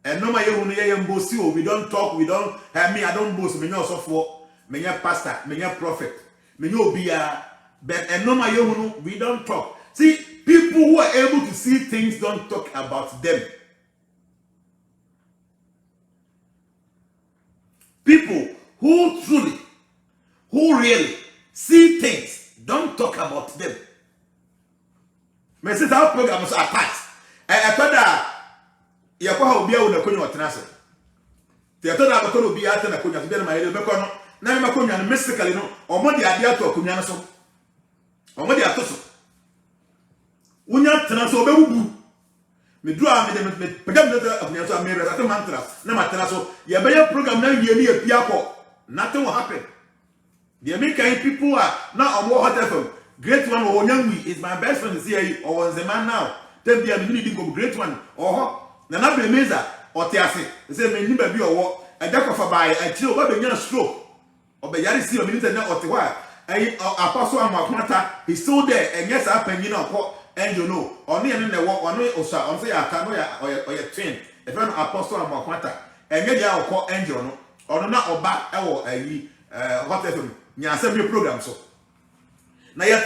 And no my you no bossy, we don't talk, we don't have me, I don't boast, me no so for me pastor, me prophet, me no be but and no my you we don't talk. See, people who are able to see things don't talk about them. People who truly, who really see things don't talk about them. My sister, our program was attached. I thought that you will be able to go to Nassau. The other I will be at an account of them. I will be able to mystically know, or what the idea to a Kunyaso, or what the Atoso. Unya tanaso be wubu me dua me pagam na abunyaso amere ata mantra na matanaso ye be program na wie ni apia ko nothing will happen. The American people are now on Hot FM. Great one or Nyangwi is my best friend here or was the man now. Tell me I'm need go great one or Nana Bremeza or Tiase. Say me ni baby or what a jack of a buy a chill ba be stroke or be yari see minute na or tiwa apostle Amwakwata he's still there and yes happen you know. And you know, only in the walk, on say, I can't or your twin, a friend apostle and Makwata, and maybe I'll call angel or not or back or a Hot FM, Nyasem program. So now, you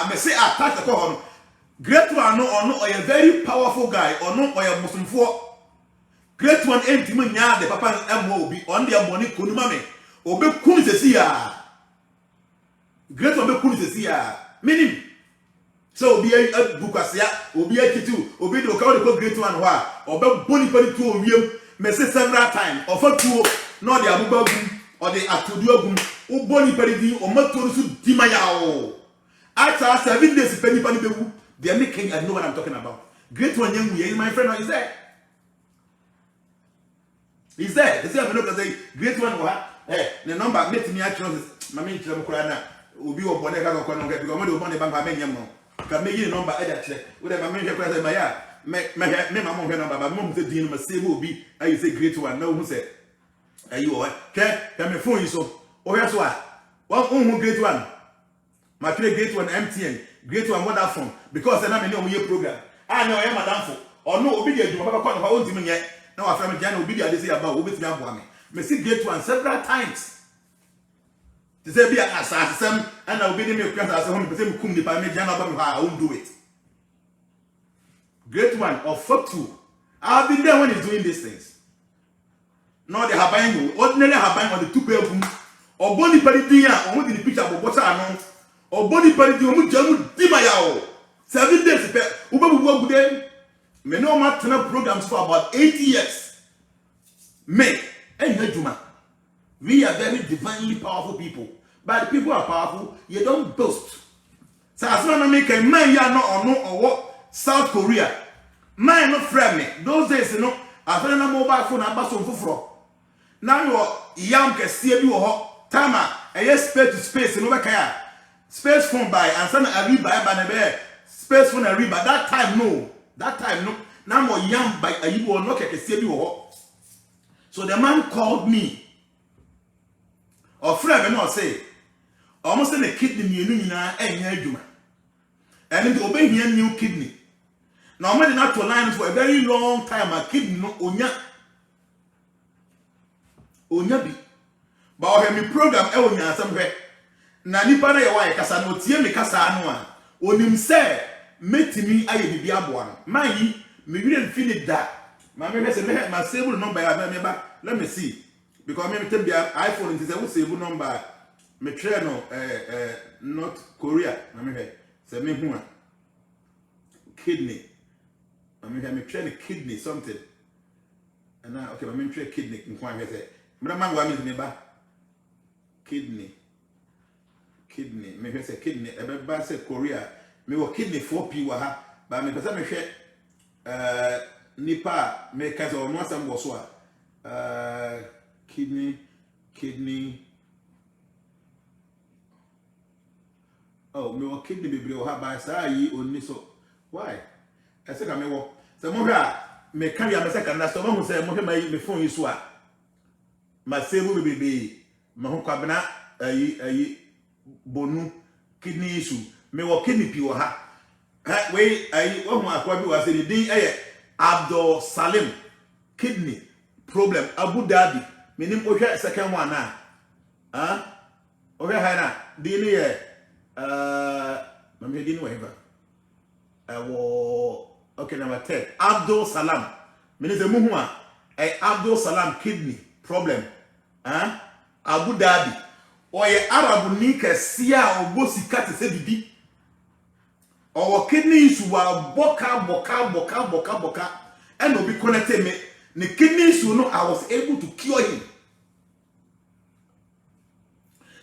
may say, I touch the call. Great one, no, or a very powerful guy, or no, or a Muslim for great one, empty me, the papa and will be on their money, Kunumame, or be Kunissia. Great one, be Kunissia, meaning. So be a bukasia, or be a kitu, or be the great one, or be bully penny to a real, may say several times, or for two, not the Abubagum, or the Atuduagum, or bully penny, or Matosu Dimayao. After 7 days, penny penny, they are making, I know what I'm talking about. Great one, young, my friend, is there? Is there? They say, I'm not say, great one, what? Eh, the number, let me actually, my main Kurana, will be a Bonega or Conga, because I'm going to bank by many. Can make you number edit. Whatever I mean, me mama hwe no baba mom say din no say will be I say great one now who say ayi o ke me phone yi so o hwe so a who great one my great one MTN great one Vodafone because na me no ye program ah no ye madam fo or no obi dey adwuma papa kwa no ntimi nye na wa fra me jana obi dey say about obi timi aboa me see great one several times to say be asasem and obi dey me kwasa say hom say me kum nipa me jana ba me ha I won't do it. Great one or fuck two. I've been there when he's doing these things. No, they have buying ordinary have buying on the 2 bedroom or body parity or what in the picture of what's on or body parity or mujamu dimaya 7 days. Uber work them. Me no matter programs for about 8 years. Me and Juma. We are very divinely powerful people. But the people are powerful, you don't boast. So as long as make a man ya no or what. South Korea, man not friend me. Those days, you know, I found a mobile phone and bass on fufro. Now you're young, can see you hot. Tama, a yes, space to space, and over kaya. Space phone by, and son a read by a space phone a read by that time, no. That time, no. Now more young by a you will not can see you hot. So the man called me. Or friend, and not say, almost in a kidney, you know, and you and then obey here new kidney. Now, I'm not to line for a very long time. A kidney no onya bi. But I have a program onya somewhere. Na nipa na yawa kasa no tie me kasa no a. Onim say metimi aye bibi aboa no. Man yi me really feel it that. Ma me say me my save number ya me ba. Let me see. Because me tell be iPhone it say we save number. Me try no North Korea. Na me say me hu kidney. I mean, I'm trying to kidney something. And now, okay, I'm trying kidney. I'm going to say, kidney. Me say kidney. I say Korea. Me wo kidney 4 people ha. But me person me share. Nipa me kaza o nwasa mboso a. Kidney. Oh, me wo kidney bebre o ha ba sa yi oni so. Why? I said I me wo. So mo hwa me carry am second na so mo say mo hwe my phone yi so a. Ma save bebe. Ma ho kwabena ayi bonu kidney issue. Me wo kidney pi wo ha. We ayi wo ho akwa bi wa say the din Abdul Salim kidney problem Abu Dhabi. Me nim ohwe second one na. Ohwe ha na. Din ye ma me din wo ever. Okay, number 10. Abdul Salam. Means the muhua. Abdul Salam kidney problem. Abu Dhabi. Or ye Arab nika siya or bosi kat se bibi. Or kidney issue wa boka. And no be connected me. The kidney issue no, I was able to cure him.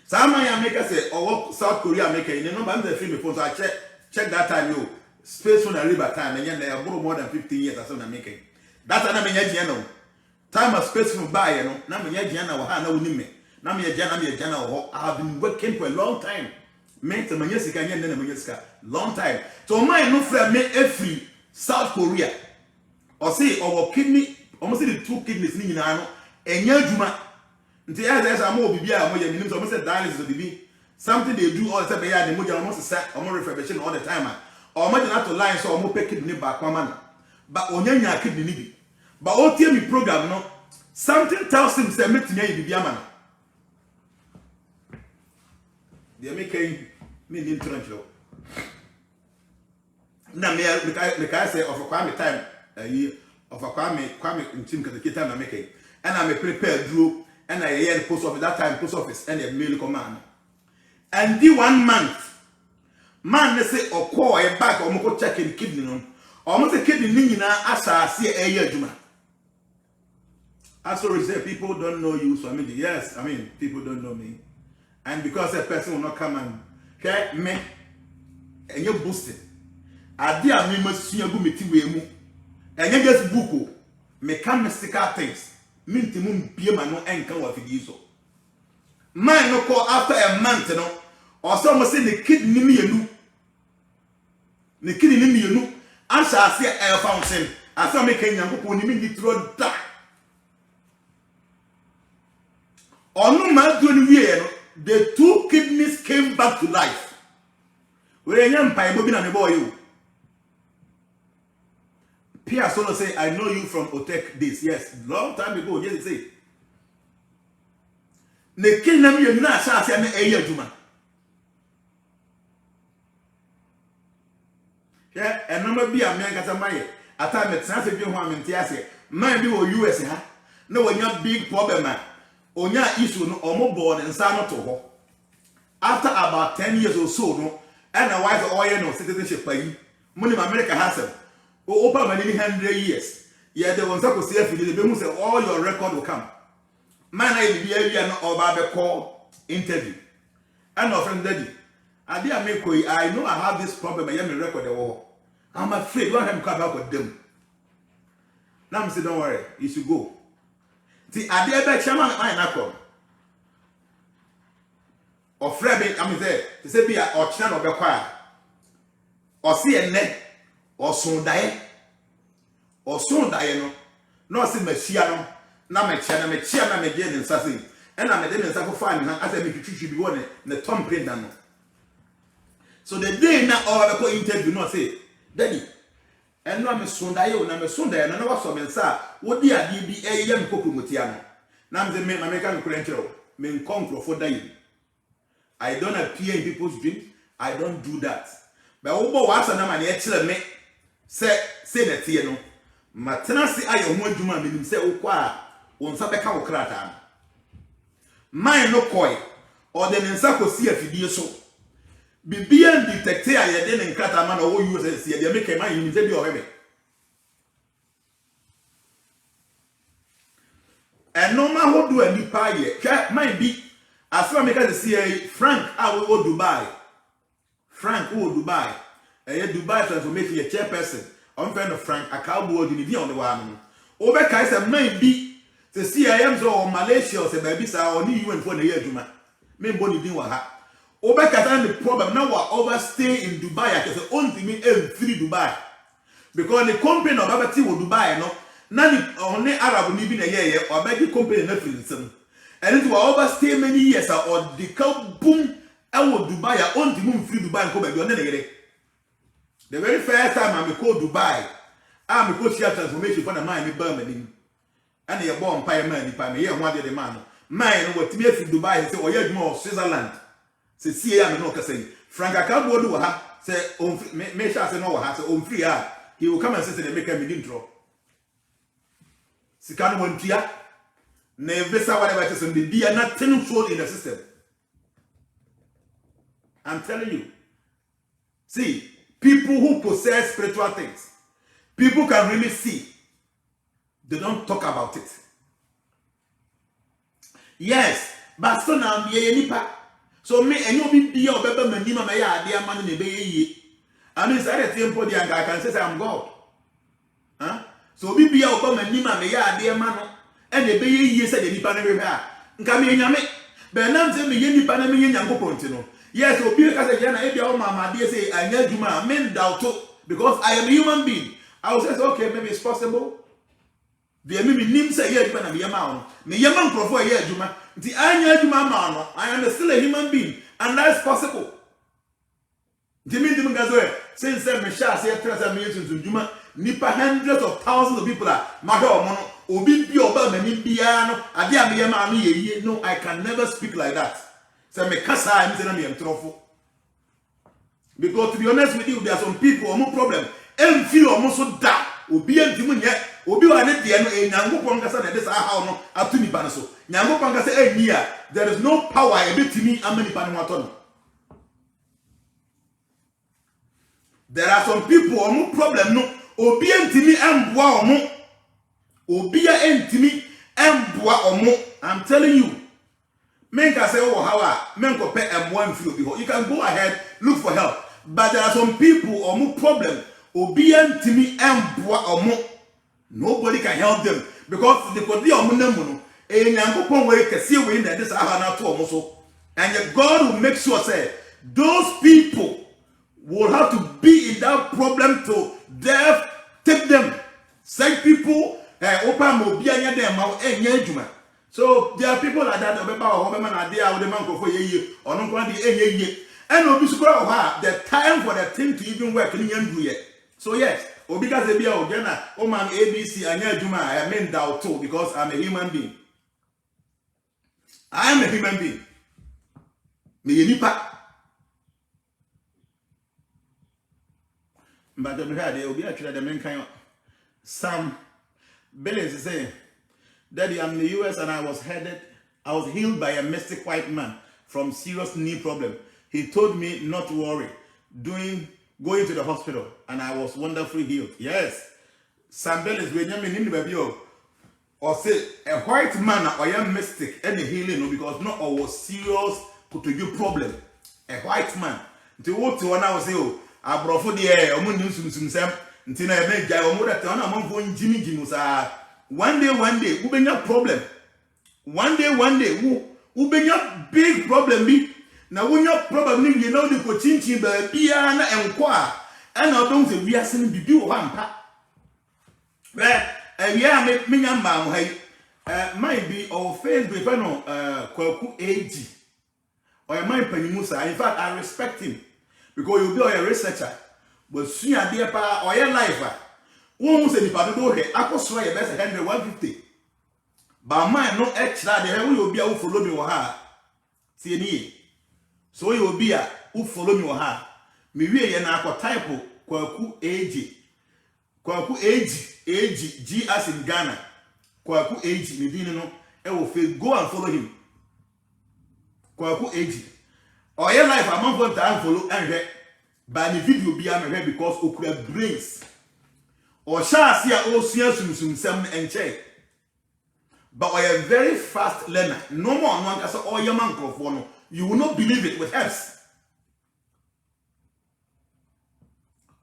Some make us say, or South Korea make a number of the film before, so I check that time you. Space on a river time and they have more than 15 years as I'm making. That's an amazing time of space from buy, you know. Now, Jana or Hana Unime. Now, Jana, I have been working for a long time. Make the Manesica and then Manesica. Long time. So, my no friend make every South Korea or say, or kidney, almost the 2 kidneys in Nano, and Yajuma. Until as I'm more Bibia, almost a dialysis of the B. Something they do all the time, they are the Muja almost a sack or more reflection all the time. Or imagine not to lie so more kidney back one man. But Onyanya kidney. But all me program no something tells him say meet near the man. They are making me in trench. Now me I say of a Kwame time a year of a Kwame in team because the time I'm making. And I'm a prepared drew and I hear the post office that time post office and a mail command. And the 1 month. Man, they say, or call a back or go check in kidney no. Almost a kidney nina asa see a year juma. As always say people don't know you, so I mean yes, I mean people don't know me. And because a person will not come and okay me and you boosted. I dear me must see a good meeting with me. And you just book me come mystical things. Minty moon be my no ankle of it so. Man no call after a month, you know. Or someone say the kidney me you. The kidney me you know. answer say a fountain as I make Nyankopon ni mi throw da onu ma do ni wie no the 2 kidneys came back to life we nyam pai bo bi na me boy you Pierre Solo say I know you from Otek this yes long time ago just say ne kinam you na sha say na eyi aduma yeah enoma bi am yan kasa maye ata me tena se bi ho amenti ase man bi wo US ha na wonya big problem onya issue no omo born nsa no to ho after about 10 years or so no and a wife oil no citizenship payi money America has them over many 100 years yeah they want to see if they be say all your record will come man I be area no oba be call interview and no friend daddy I know I have this problem I am record the war I'm afraid one time come back with them now say don't worry you should go see I dey be chairman I na come or frebe I mean say be a or china no be kwa or see enne or son dae no no see machia no na me chia na me je nsa sei e na me de nsa ko fa ni na asa me twitwi bi won ne tom print na no so the day na all the interview no say daddy and no me son dae o na me son dae no wa so me nsa wo di ade bi e ye me kokomotia no na me me make am krenchero me nkonkrofo dae I don't appear in people's dreams I don't do that but wo bo wa asa na ma ne e kire me say na tie no matena se ayo ho adwuma me nim say wo kwa wonsa beka wo krata man no koi or the nsa ko si afidie so bibia detector ya de ne krata ma na wo use se de make man nim say bi ohebe no ma ho do ani pa ye hwa man bi asra make the see Frank wo Dubai Frank wo Dubai Dubai transformation ye chairperson on friend of Frank Akaubu di ni on the one o be kai say man bi se see I am so Malaysia or se baby sa or ni UN for na ye aduma me mbo ni din wa ha o be kai the problem now wa overstay in Dubai I say only me free Dubai because the company of Babati wo Dubai no na ni on Arab ni bi na ye or be the company na free nsem and it will overstay many years or the cow boom I will Dubai only move free Dubai ko be on na yere. The very first time I call Dubai, I am call share transformation for the mind in Birmingham. And you born pie man, if I may hear one of the man. Mine what me from Dubai and say, oh, you're more Switzerland. Say, I am no say. Frank Akabo do ha, say, me shall say no, ha, say, free, he will come and sit and make a mid intro. Sikan one clear. Never saw whatever it is, and the beer not 10 sold in the system. I'm telling you. See. People who possess spiritual things, people can really see. They don't talk about it. Yes, but so now be any pa. So me and you be your baby manima me ya dear man in the bay. I mean, say the temple the I can say I'm God. Huh? So be your baby manima me ya dear man and the bay ye said the nipa never ha. Nkame nyame. Be nam say me ye nipa na me nyankopon ti no. Yes, so be because JNANA your mama they say I need you man men doubt because I am a human being. I will say okay, maybe it's possible. The me nim say yeah you na me yama me yama nkrofo yeah adwuma. Nti anya adwuma ma no, I am still a human being and that's possible. Nti me dim gazo since me sha say trasa me yesu adwuma nipa hundreds of thousands of people are ma he omo no obi bi oba mani bia no ade am yama no ye no I can never speak like that. Say me kasa am say na me am trofo. Because to be honest with you, there are some people who have problem. Em feel almost so da. Obi antimu nye. Obi wa ne de no e nyankopon kasa na de sa how no atumi ba no so. Nyankopon kasa e ni a there is no power e betimi amani pa no ato no. There are some people who have problem no. Obi antimi emboa omo. Obi antimi emboa omo. I'm telling you. Men can say, oh, how men compare M1 field. You can go ahead, look for help. But there are some people or more problem. Obedient to me and nobody can help them because they could be on Munamuno. And Yankopon way can see way that this are to also. And yet God will make sure say those people will have to be in that problem to deaf, take them. Sick people, open mobile them out and so there are people like that, or and the time for the thing to even work in the so yes, because they be a man ABC and Juma, I mean doubt too, because I'm a human being. I am a human being. Me nipa. But the they will be actually the main kind of Sam Billings is saying, Daddy, I'm in the US and I was healed by a mystic white man from serious knee problem. He told me not to worry, going to the hospital, and I was wonderfully healed. Yes, Sam Billings, when you're in the or say a white man or a mystic any healing because not our serious put to you problem. A white man. To what to one I was say, I brought for the air, some until I made Jai going Jimmy Jimusa. One day, who bring your problem. One day, who bring your big problem be. Now when your problem you know the coaching piano and choir. And I don't say we are saying the do one part. Yeah, me might be our Facebook, Kwaku AG. Or a man Penimusa. In fact, I respect him because you'll be a researcher. But soon a dear pa or a lifer. One say the Pado here, I could swear a best 100, 150. But mine no extra, the hell will be a who follow me or her. See me. So you will be a who follow me or her. Me really an aqua type Kwaku AG. Kwaku AG, G as in Ghana. Kwaku AG, me didn't know. I will feel go and follow him. Kwaku AG. Or your life, I'm not time follow and read. But the video be a read because Okra brains. Or shall see a old some and check. But I am very fast learner. No more one as all your man for you will not believe it with us.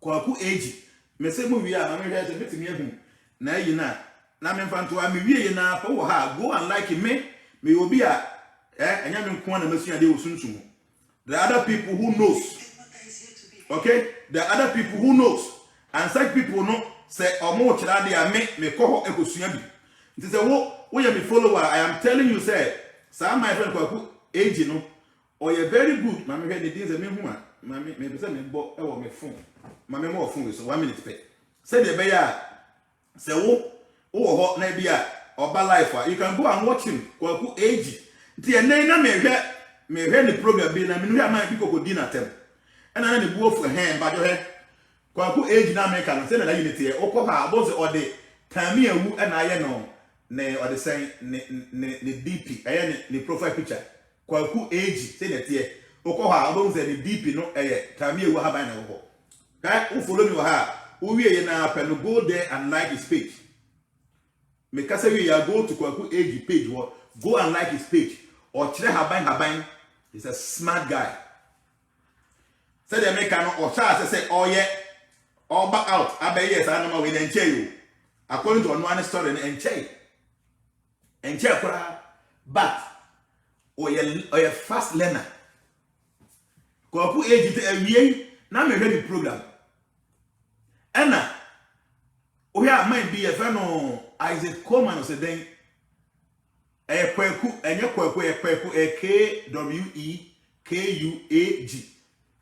Kwaku AG. Me say movie a na me hear say betimi ehun na yi na me fanto a me wie na fa wo ha go and like me obi a enya me nko na masua de osunsun. The other people who knows, okay, the other people who knows, and such people know say omo kira de a me ko ho ekosua bi nti say wo ye me follower. I am telling you say my friend Kwaku AG no or you very good ma me hear the things me hu a ma me say me bo e wo me phone. My more phone so 1 minute pay. Say the bear say hot na bia or ba life. You can go and watch him. Kwaku AG. The na me hear the program be na me no man people go dinner tem. And na the go for hand but your head. Kwaku AG na make am say na unity e okwa about the or the time ewu na aye no ne or the say ne DP aye ne profile picture. Kwaku AG say the tie okwa about the DP no aye time ewu ha ban na wo. Guy who follow me who we na pen go there and like his page. Me ka say we go to Kwaku AG page what go and like his page or chire haban he's a smart guy. Say the make no or chance say oh yeah all back out abe yes I know we enche you according to one story enche kura but or you fast learner. Kwaku AG te awie na me ready program. Anna, we might be a friend of Isaac Coleman or then a Kwaku and your Kwaku KWEKUAG.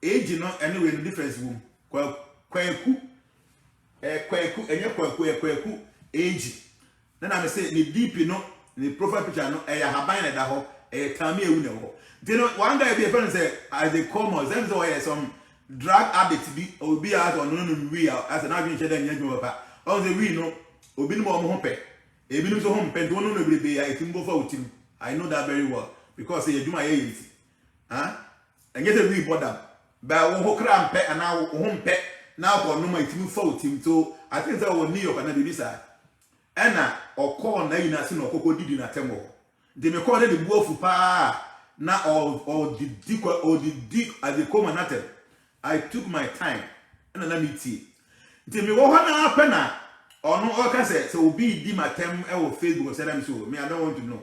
Age not anyway the difference room. Kwaku and your Kwaku age. Then I say the deep the profile picture no a habine that ho a tammy uno. Then one guy be a friend say Isaac Coleman, then so some drug addict be obi out on no we as an average then you papa on the we no obi no mo ho pe ebi no so ho pe no no be ya etimbo fa utim. I know that very well because say you do my agency and get a we border ba wo ho kra mpe ana wo ho mpe na ko no ma etim fa utim. So I think that was New York na be say ena okọ na yina se no okoko didi na temo de me call the buofu pa na or the dick as the common natel. I took my time and let me see. Till me go na pena or no okay say so be di my time or Facebook say them so me I don't want to know.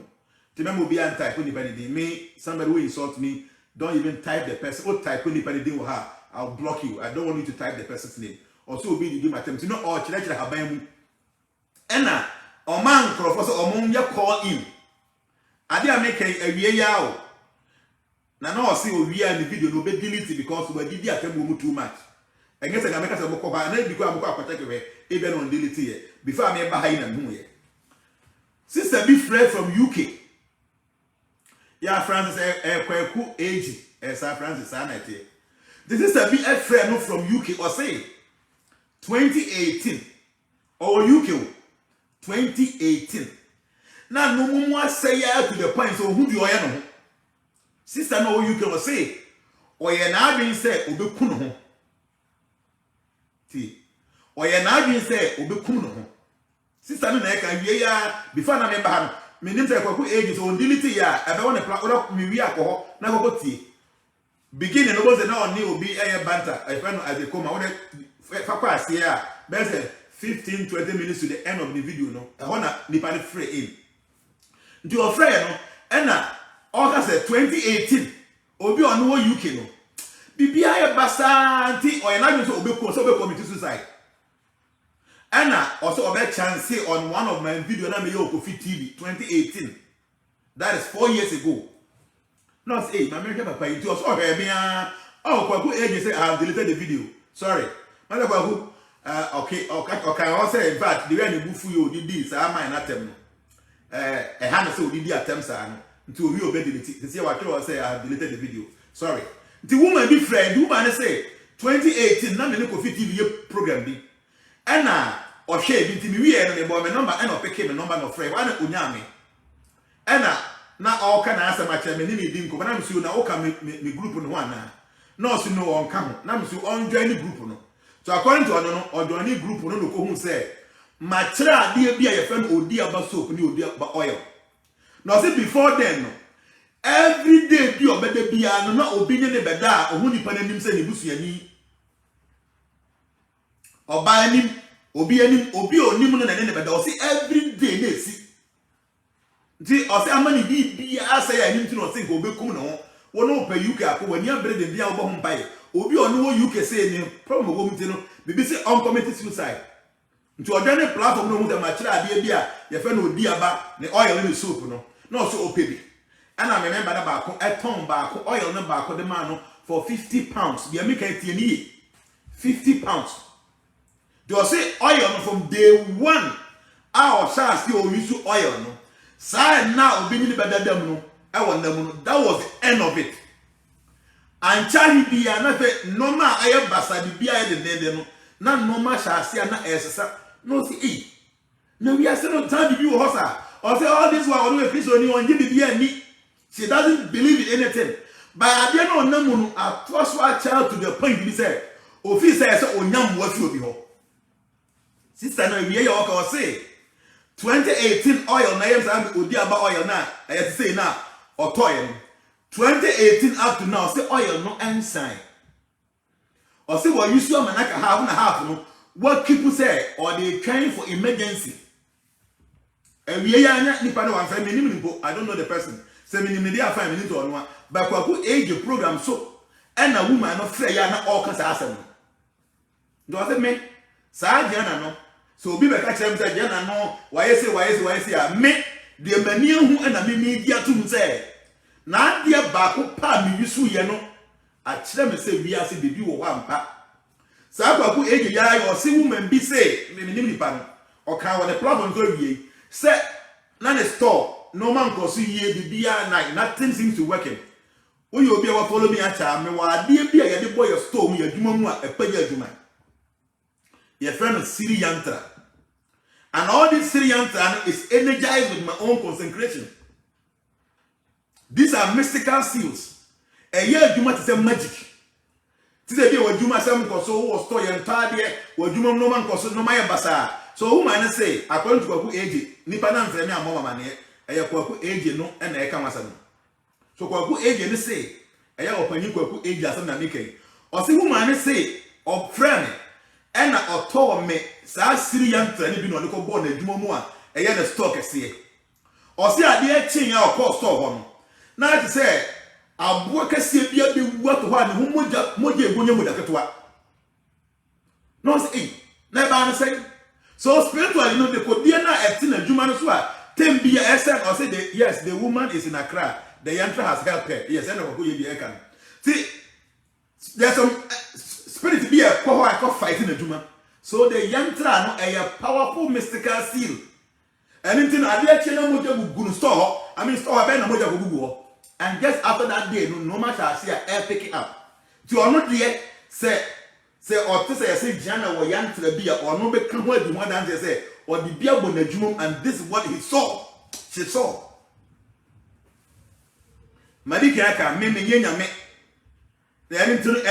Till me be anti anybody me somebody who insult me don't even type the person or type anybody will have I'll block you. I don't want you to type the person's name also be the matem no or chire haban mu ena o man krofo so o mon ya call in ade a make awie ya o na na o se o wi a the video no be delete because we did atem mu too much enye se ga make se boko ba na bi ko amko akwata ke we e be no delete here before me ba hai na hu here sister be friend from UK ya Francis Kwaku age Sir Francis Anete this is a be a friend from UK or say 2018 or UK 2018 na no mu say ya to the point so who do oya no sister no UK or say oya na adwin say obeku no ho ti oya na adwin say obeku no ho sister no na e ka wie ya before na me ba no me nim say Kwaku age so delete ya ebe won na me wi akọ na koko tie beginning no go say na oni obi eye banter I find as they come won fakwa asie a be say 15-20 minutes to the end of the video no e ho na nipa ni free in nti o free no e na o ka say 2018 obi onu wo UK no bibia ye basa nti o ye na so obe commit suicide Anna also a chance on one of my video na me yo Kofi TV 2018. That is 4 years ago. No say my American papa you also hear me oh Kwaku age say I have deleted the video. Sorry. Mother Kwaku okay I say in fact the way the bufu you did this I might not them no. Hana say we did attempt say no. Until we obey delete. They say what I say I have deleted the video. Sorry. The woman be friend, the woman say 2018 na me no Kofi TV program bi. Ena o hwe bi ntimi wi e no me number ena o pick me number no friend wana onya me ena na o ka na asema che me ni di nko na me su na o ka me group no wana no so no on ka ho na me su on join the group no so according to no o join the group no ko hu say ma kira ade bi a ye fa no odi aba soap ni odi aba oil no say before then no every day bi obede bia no na obi ne beda o hu nipa nanim say ne busuani oba anim obi onim no na ne beda o say every day na esi nti o say amani bi asay anim ti no say go bekum no wo no pa UK akọ wani abrede bia wo ho mpae obi onu wo UK say ni problem go mti no bibi say uncommitted suicide nti ojo ne platform no mu da ma kira ade bia ye fe no odi aba ne oil ne soap no so opebi ana me member na ba ko eton ba ko oil no ba ko de ma no for 50 pounds bia me kan tie ni 50 pounds. They say oil no from day one. Our chance still use oil no. Say now obi ni bedadam no. E won dem no. That was the end of it. And Charlie bia na fe normal aye basa bia e de no. Na normal chance na esesa. No see eh. No we are say no time bi wo hosa. Or say all this one we Christ only on give bia ni. She doesn't believe in anything. But I dey no namu no atwas wa child to the point be say officer say onyam wa fi obi ho. Sister no we ya waka say 2018 oil na yem say odi aba oil na I say na otoy 2018 up to now say oil no ensign or say what you see am na ka half no what people say or they trying for emergency and we ya nya nipa no wan fa me nim nipo I don't know the person say me nim dey afan me into onwa but Kwaku age program so and a woman no frɛ ya na all kasa asem do say me sa JNANA no so obi be ka kyerem say JNANA no why say a me de mani hu na me di atum say na de ba ko pa me yusu ye no a kyerem say wi ase bebi wo ho ampa sa Kwaku age ya yo say woman bi say me nim nipa no o kan wo the problem go wie say na the store no man ko so ye bibia na nothing seems to working. When you be able to follow me at time, me wa be a the boy of storm, your Juma, a pay Juma. Your friend is Siri Yantra. And all this Siri Yantra is energized with my own consecration. These are mystical seals. A year Juma is a magic. Today, what Juma Sam Koso was toy and tardy, what Juma no man Koso no Maya Basa. So, whom I say, according to Kwaku age, Nipanan Fremia Mama Mane, a Kwaku age no and a Kamasan. So Kwaku age ni say eya opanyi Kwaku age asem na make o se woman say o friend e na oto me sa Siri Yantra ni bi no le ko bo na adwuma mu a eya na stock ese o se ade a chin ya o ko store ho no na ti say abo kase bia bi wato ho a ne ho moja egonya mu da ketwa No say, never say. So spiritually, you know, the Kodiana at Tina Jumanuswa, 10 be a SN or say, yes, the woman is in Accra. The yantra has helped her. Yes, I know who you be. See, there's some spirit to be a power I call fighting a Juma. So the yantra a powerful mystical seal. And into a channel moja store, I mean, store a band of moja. And just after that day, no matter I see a pick it up. To are not there, say, or to say, Jana or Yan to the beer, or no become what the one answer say, or the beer on the Jumum, and this is what he saw. She saw. Madika, me, and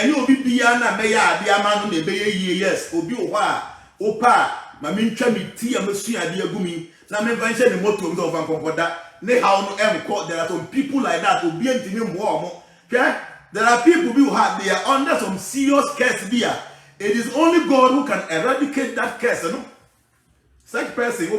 you will be Biana, Maya, Diamano, the Bay, yes, Obi, Opa, Mamin Chami, Tia, Monsieur, dear Gumi, some invention the motto of Vancoda. They have no there are some people like that who be into him warm. Okay? There are people who have they are under some serious curse beer. It is only God who can eradicate that curse. No? Such person,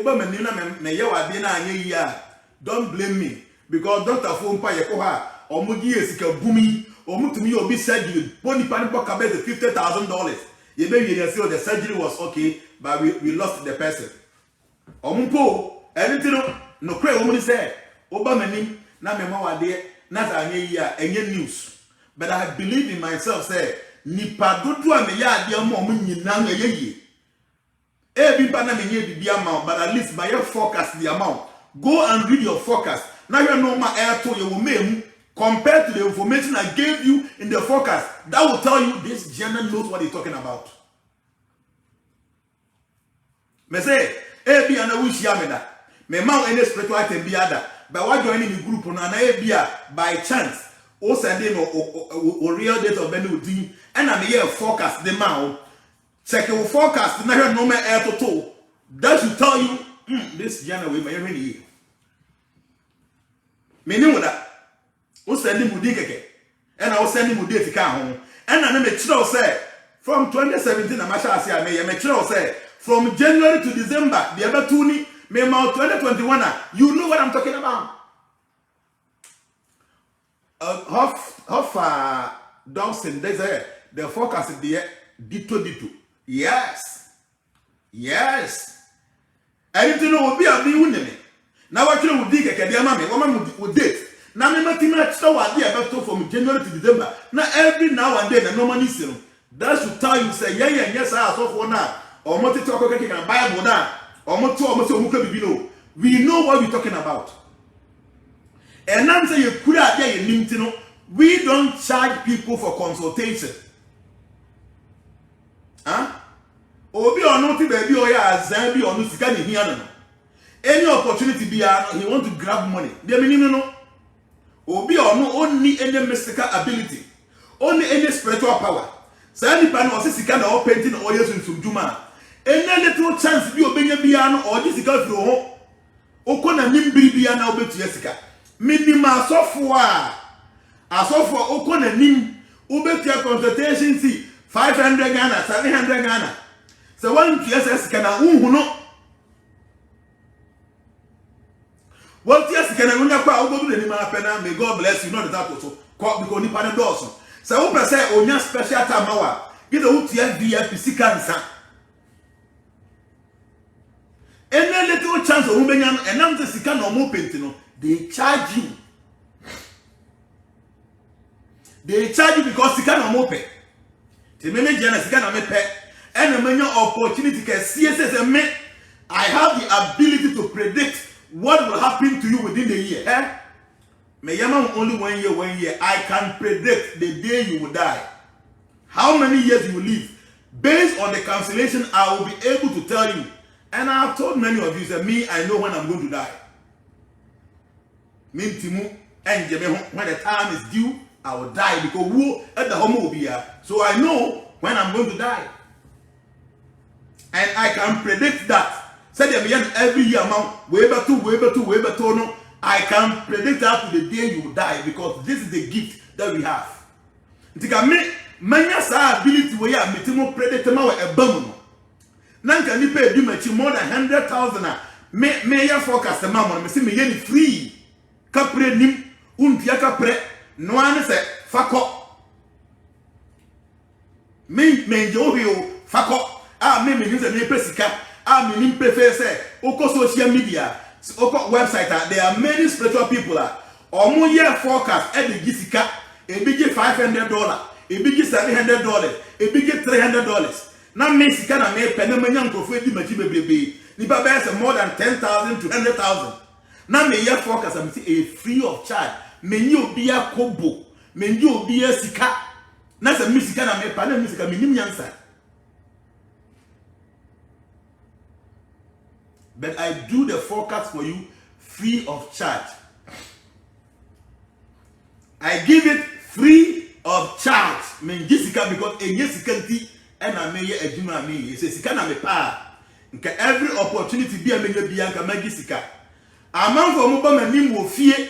don't blame me. Because Dr. Fompa Yakoha, or Mudi is a booming, or Mutumi will be surgery, Bonnie Panipo Cabez $50,000. You may say the surgery was okay, but we lost the person. Omumpo, anything. No cray woman said, Obama nim, na me ma wade, na za anye yi a enye news. But I believe in myself, say, nipa dodo a me ya ade mo nyina na ye yi. E bi pa na me nye bi amount, but at least my forecast the amount. Go and read your forecast. Now you know my air to you will compared to the information I gave you in the forecast. That will tell you this journal knows what he's talking about. Me say, e bi ana wish ya me da. Me ma any spirituality be other. But why joining the group on an idea by chance? O sending or real date of Benudi, and I'm here forecast the man. Check your forecast, never no man air to toe. That should tell you this January may every year. Meaning that O sending Mudike, and I was sending Mudi to come home. And I never say from 2017, I'm say from January to December, the other 2 May 2021, you know what I'm talking about. How far Dawson, the forecast is there, dito. Yes. I need to know what be a be. Now what you would dig a Kadiamame, woman would date. Now, me matima so idea about from January to December. Now, every now and then, a normal listen. That should tell you, say, yeah, yes, I saw for now. Or multi talk and Bible now. We know what we're talking about. And answer you could have there we don't charge people for consultation. Huh? Obi or not baby or ya Zambi or Nusikani here. Any opportunity be he want to grab money. They mean no. Obi or no only any mystical ability, only any spiritual power. Sani pan was sikana or painting oils in Sumjuma. Any little chance be obeying piano or this girl through Okona Nimbri Biana obey to Jessica. Minima software. A software Okona Nim obey to your consultation see 500 Ghana, 700 Ghana. So one TSS can no. What TSS can I go to the Nima may God bless you, not that also. Caught because Nipan Dawson. So Oprah say, on your special time, get a VIP cancer. Any little chance of women and I'm the Sikan or more painting, they charge you. They charge you because Sikan or more pay. The many generous Sikan or pay. And a many opportunity can CSS and me. I have the ability to predict what will happen to you within the year. Eh? May only 1 year. I can predict the day you will die. How many years you will live. Based on the cancellation, I will be able to tell you. And I have told many of you that me, I know when I'm going to die. Me, Timu, and when the time is due, I will die because who at the home will be here. So I know when I'm going to die. And I can predict that. Say every year amount, waiver to, no. I can predict that to the day you will die because this is the gift that we have. It can make many ability where I predict a bum. Nanka ni pay much more than 100,000. May ya forecast the mamma, me see me yen free. Capre nim, untia capre, no one say, fako. Me, Jorio, fako. me use a new pesika, I mean prefer oko social media, oko website, there are many spiritual people or more year forecast at the gisika, a big $500, a big $700, a big $300. Now Mexican and me penamanian profeti machibe baby. Nipa bears more than 10,000 to 100,000. Now me year forecast am a free of charge. Me you be a kobo, me you be a sika. Na se Mexican and me panam musica minim yansa. But I do the forecast for you free of charge. I give it free of charge. Me Jessica because a Jessica and I may a juma me. It says Sikana me pa. Every opportunity be a mega bianca magisika. A man for Mobama Nim will fear.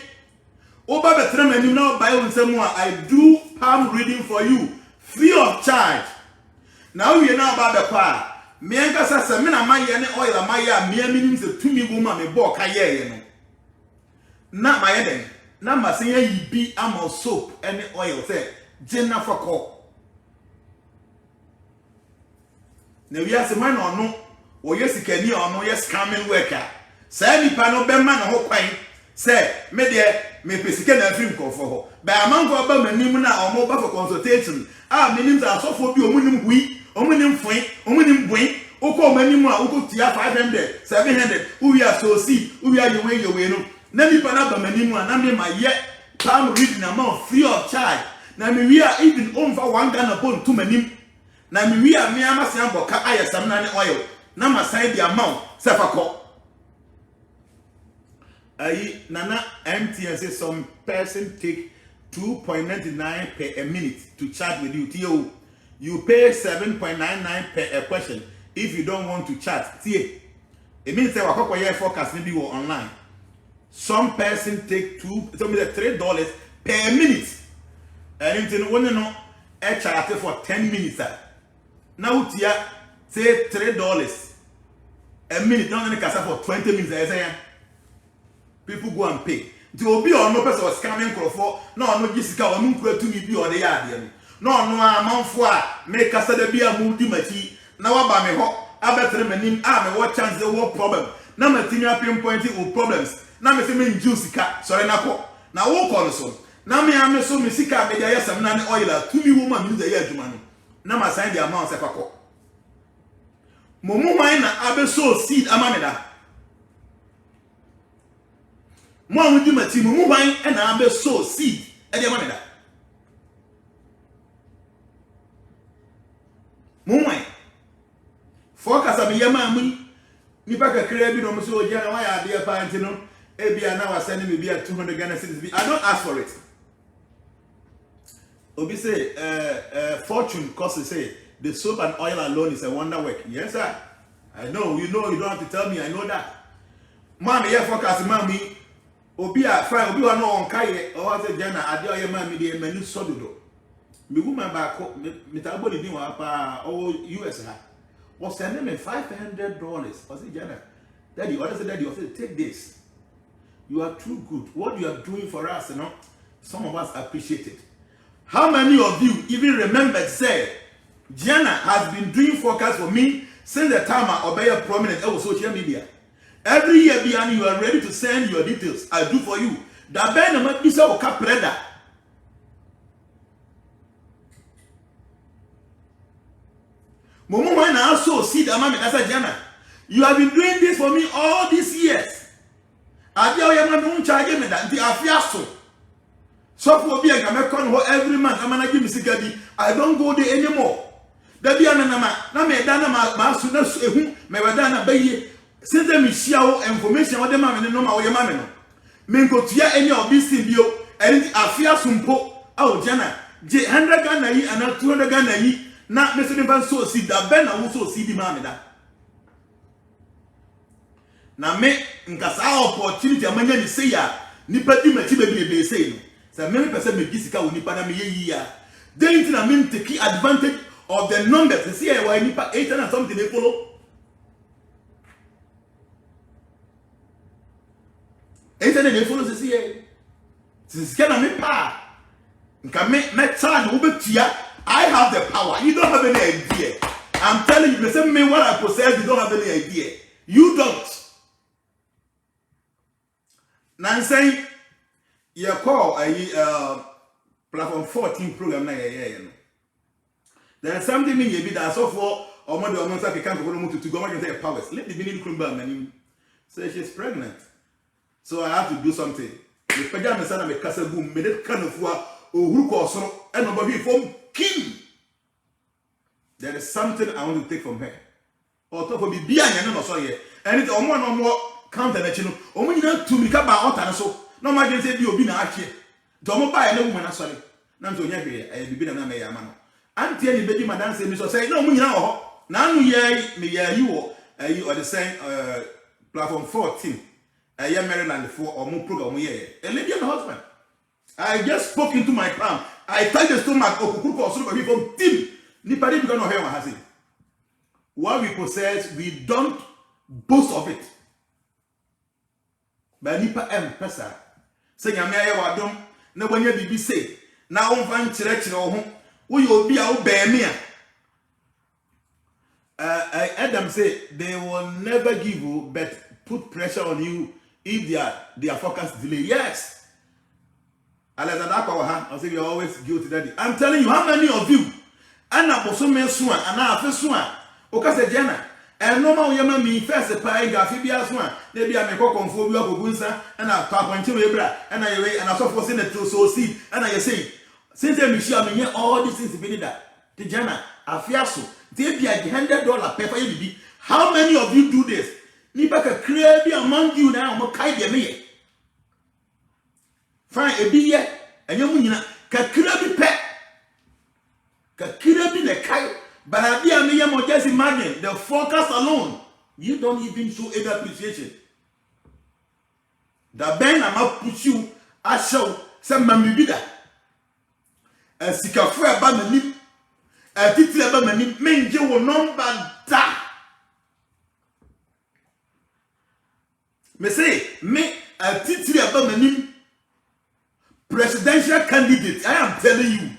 Oba Betrem now by someone. I do palm reading for you free of charge. Now we are now about the pa. Me and Gasa Samina Maya and oil Maya, mere meanings of 2 me woman me book aye. Not my head. Now my say ye be ammo soap and oil say JNANA for call. Now we are some man or no, or yes, can you or no, yes, coming worker. Say, any panel, Ben man, or quine, say, me dear, me pesican and film call for her. By a man for Bama Nimuna or mobile for consultation. Ah, minims are so for you, winning we, or winning fine, or winning wing, or call many more, who go to 500, 700, who we are so see, who we are your way, your way. Nami Panaba Manimua, Nami my yet, palm reading amount free of charge. Nami we are even on for 1 gun upon 2 manim. Na mi wi a mi amase amboka ayesam na ne oil na masai the amount sefako ayi nana MTN say some person take 2.99 per a minute to chat with you. TO you pay 7.99 per a question if you don't want to chat. See it means say wakoko ye forecast maybe wo online. Some person take $3 per minute and you know no e chat for 10 minutes. Now, say $3 a minute. Now, they can for 20 minutes. People go and pay. To be or no person was scamming for no Jessica or Munku to me be or the yard. No, amount for make us the beer multi machi. Now, about me, I better name. I what chance the war problem. Now, my team are pinpointing with problems. Now, my team Jessica, sorry, now, walk on so. Now, me, I'm so Missika, may I some non oiler, 2 me woman in the year to money. Na ma sign the amount sefako momu wan na abe sow seed amameda mo anudi mati momu wan e na abe sow seed e de amameda momu wan focus am yema mu ni pa kakra bi no mo so ogia na wa ya de pa anti no e bia na wa send me bia 200 Ghana cedis. I don't ask for it. Obi say, fortune costs say the soap and oil alone is a wonder work. Yes, sir. I know. You don't have to tell me. I know that. Mommy, yeah, forecast, mommy. Obi a fine. Obi wa no on kai. O wa say Jana. Adi oye mommy de menu sododo. Me woman back. Me tabo di wa pa. O US ha. Was sending me $500. I say Jana. Daddy, what is Daddy? I say take this. You are too good. What you are doing for us, you know. Some of us appreciate it. How many of you even remembered say JNANA has been doing forecast for me since the time I obey a prominent over social media? Every year behind you are ready to send your details. I do for you. That ben might be so capreda. Momo when I also see the man as a JNANA. You have been doing this for me all these years. I tell you, man, don't charge me that the afiaso. So for being a con every month, I'm gonna give me sigadi. I don't go there anymore. That be anama, na me dana ma suna ehu, me wadana baye. Since them is share information what the man no ma oye man no. Me go tia any of this thing bio, and afia sumpo. Oh JNANA, 100 Ghana yi and 200 Ghana yi. Na me se me ban so see that ben na wo so see di man da. Na me nkasa opportunity amanya ni say ya nipa di machi be say no. So many person me gisika wo nipa na me ye ya. They na me take advantage of the numbers. See why nipa 800 and something they follow. 800 they follow see here. Since can me pa. Nka me child wo betia. I have the power. You don't have any idea. I'm telling you, the same me what I possess, you don't have any idea. You don't. Now I'm saying, you call a platform 14 program. There's something in you that so for or more than I can't go to go and say powers. Let the beginning crumble. Say she's pregnant. So I have to do something. The pajamas and a castle boom made it kind of war or who calls and nobody from King. There is something I want to take from her. Or top of me behind and so yeah. And it's on one or more counter that you know. Only not to make up out and so. No matter say you be not here. Don't buy a woman. Sorry. Nam to Yabi, I be a man. Auntie any baby madam say me so say no me now. Now me you or the same platform 14. Maryland for or more program here. A lady and husband. I just spoke into my palm. I touched the stomach of Kuku or somebody from Tim. Nipadi because no hair has it. What we possess, we don't boast of it. But Nipa Pesa. Say Yamaya Wadom, no one yet be say. Now on van church or home. We will be out bear me. Adam say they will never give you, but put pressure on you if their forecast delay. Yes. I say you're always guilty, daddy. I'm telling you, how many of you? Anna Bosume Swan, and I first swan. Okase Jana. And no more yama me first a pie, Gaffibia Swan. Maybe I make a conform your Gunsa, and I talk on Chibra, and I saw for Senate to so see, and I say, since I'm sure all these things be that. Tijana, Afiaso, they be $100 pepper you. How many of you do this? Nipaka clearly among you now, Mokai me. Fine, a beer, and you mean Kakirabi pet. Kakirabi the kite, but I be a mere just imagine the forecast alone. You don't even show any appreciation. The band I'm up push you, I show some mamibida. A sikafu abamani, a titi abamani, menje wo number da. Me say, me a titi abamani presidential candidate. I am telling you,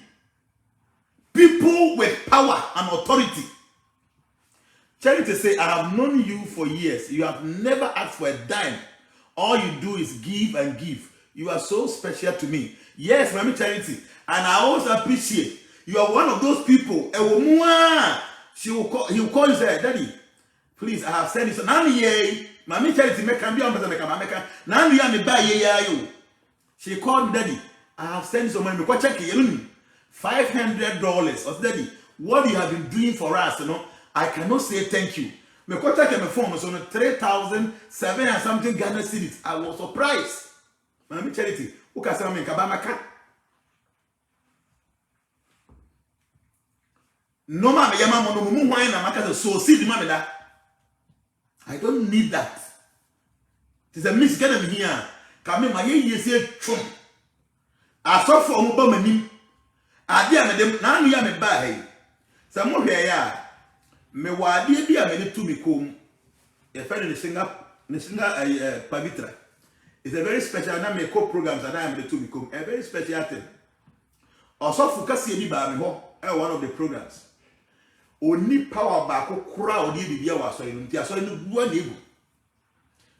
people with power and authority. Charity say, I have known you for years. You have never asked for a dime. All you do is give and give. You are so special to me. Yes, Mami Charity. And I also appreciate you are one of those people. He will call you say, Daddy, please, I have sent you. Nami ye, Mami Charity me can be on the Meka. Nami ya me buy ye. She called me, Daddy. I have sent you some money. Go check it. $500. I said, Daddy, what you have been doing for us, you know, I cannot say thank you. Me go check my phone. So 3,700 and something Ghana cedis. I was surprised. Mami Charity, who can say me kabamaka? No man, I don't need that. It is a misguidance here. Come my ye say true. I saw for Mubamanim. I dear madam, now you am a buy. Some more here. Me wa dear be a minute to me comb. A friend in the singer Pavitra. It's a very special name programs that I am the to become a very special thing. Also, Fukasi by me, one of the programs. Only power back crowd the beer was so in the one able.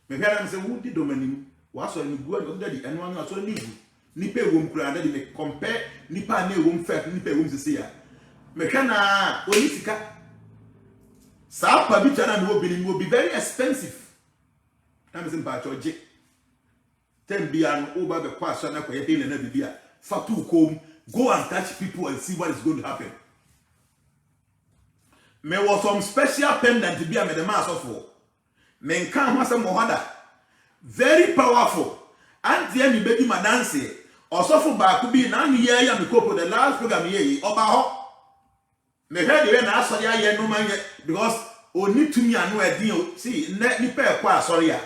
My parents say, who did Dominic was so in good daddy and one was so new. Nipe room crowd that they compare Nipa ne room fat, Nipe room to see her. Mecana, Olitica. South Pavitra will be very expensive. I'm in Bachoji. 10 beer over the question of a hill and every beer. Fatu comb, go and touch people and see what is going to happen. Me was some special pendant to be a mass of war. Men can't have some mohada. Very powerful. And the any baby madanse. Also for Bakubi, now year ya me cope the last program ye oba. Me heard the na sorry ya no man because only to me anu edin see net ni pe kwa sorry ya.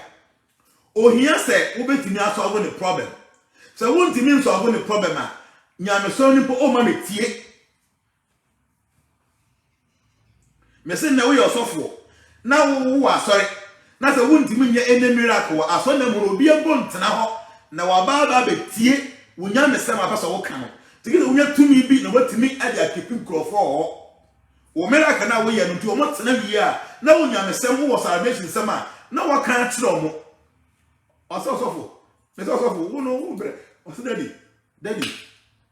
O here say obetimi solve the problem. So won't mean solve the problem a. Nyame so ni po o ma me tie. Me say na we osofo na wo sorry na say won't me nya any miracle aso na mo obi ebo ntena ho na wa ba betie wonya me say ma paso wo kan no tigi wonya tumi bi na watimi ade akepin krofo ho O miracle na we ye no nti o mo tena wie a na wo nyamesem wo salvation sem a na wo kan kire mo osofo wo no wo bre oso daddy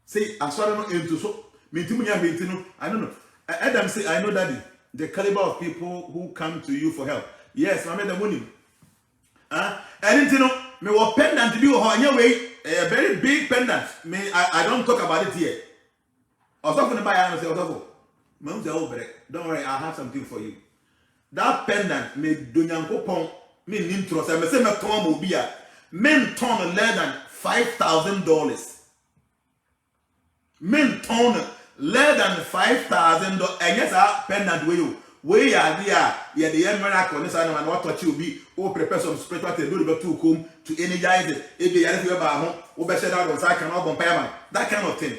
say asore no ento so mintimu nya benti no I don't know. Adam say I know daddy the caliber of people who come to you for help. Yes, I made the money. Anything no me wo pendant bi wo ho anya we a very big pendant. Me I don't talk about it here. Osofo ne ba ya no say osofo don't worry, I have something for you. That pendant me donyankopon me nintro say me say me ton mo bi a men ton less than $5,000. Men ton less than $5,000 and yes a pendant we ya there ya the miracle this and what touch you be o prepare some spiritual to do the two come to energize it if you are ba ho o be share that on side can open payment that kind of thing.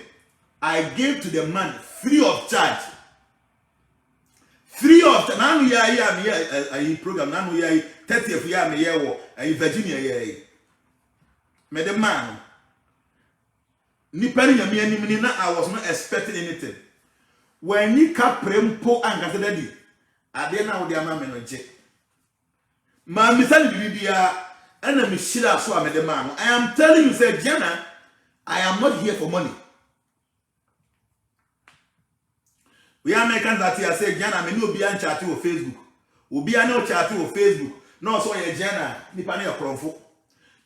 I gave to the man free of charge. Free of charge. Now we are here program. Now we are 30th year me here in Virginia here. Me the man. Ni pari ya me ani na I was not expecting anything. When you cap prempo anga daddy. Ade na wo de ama me no je. Ma mi sani bibia ana me shira so a me the man. I am telling you say JNANA, I am not here for money. We are making that here say JNANA me no be an chat on Facebook. Obi an no chat on Facebook. No so ye JNANA nipa na yakronfo.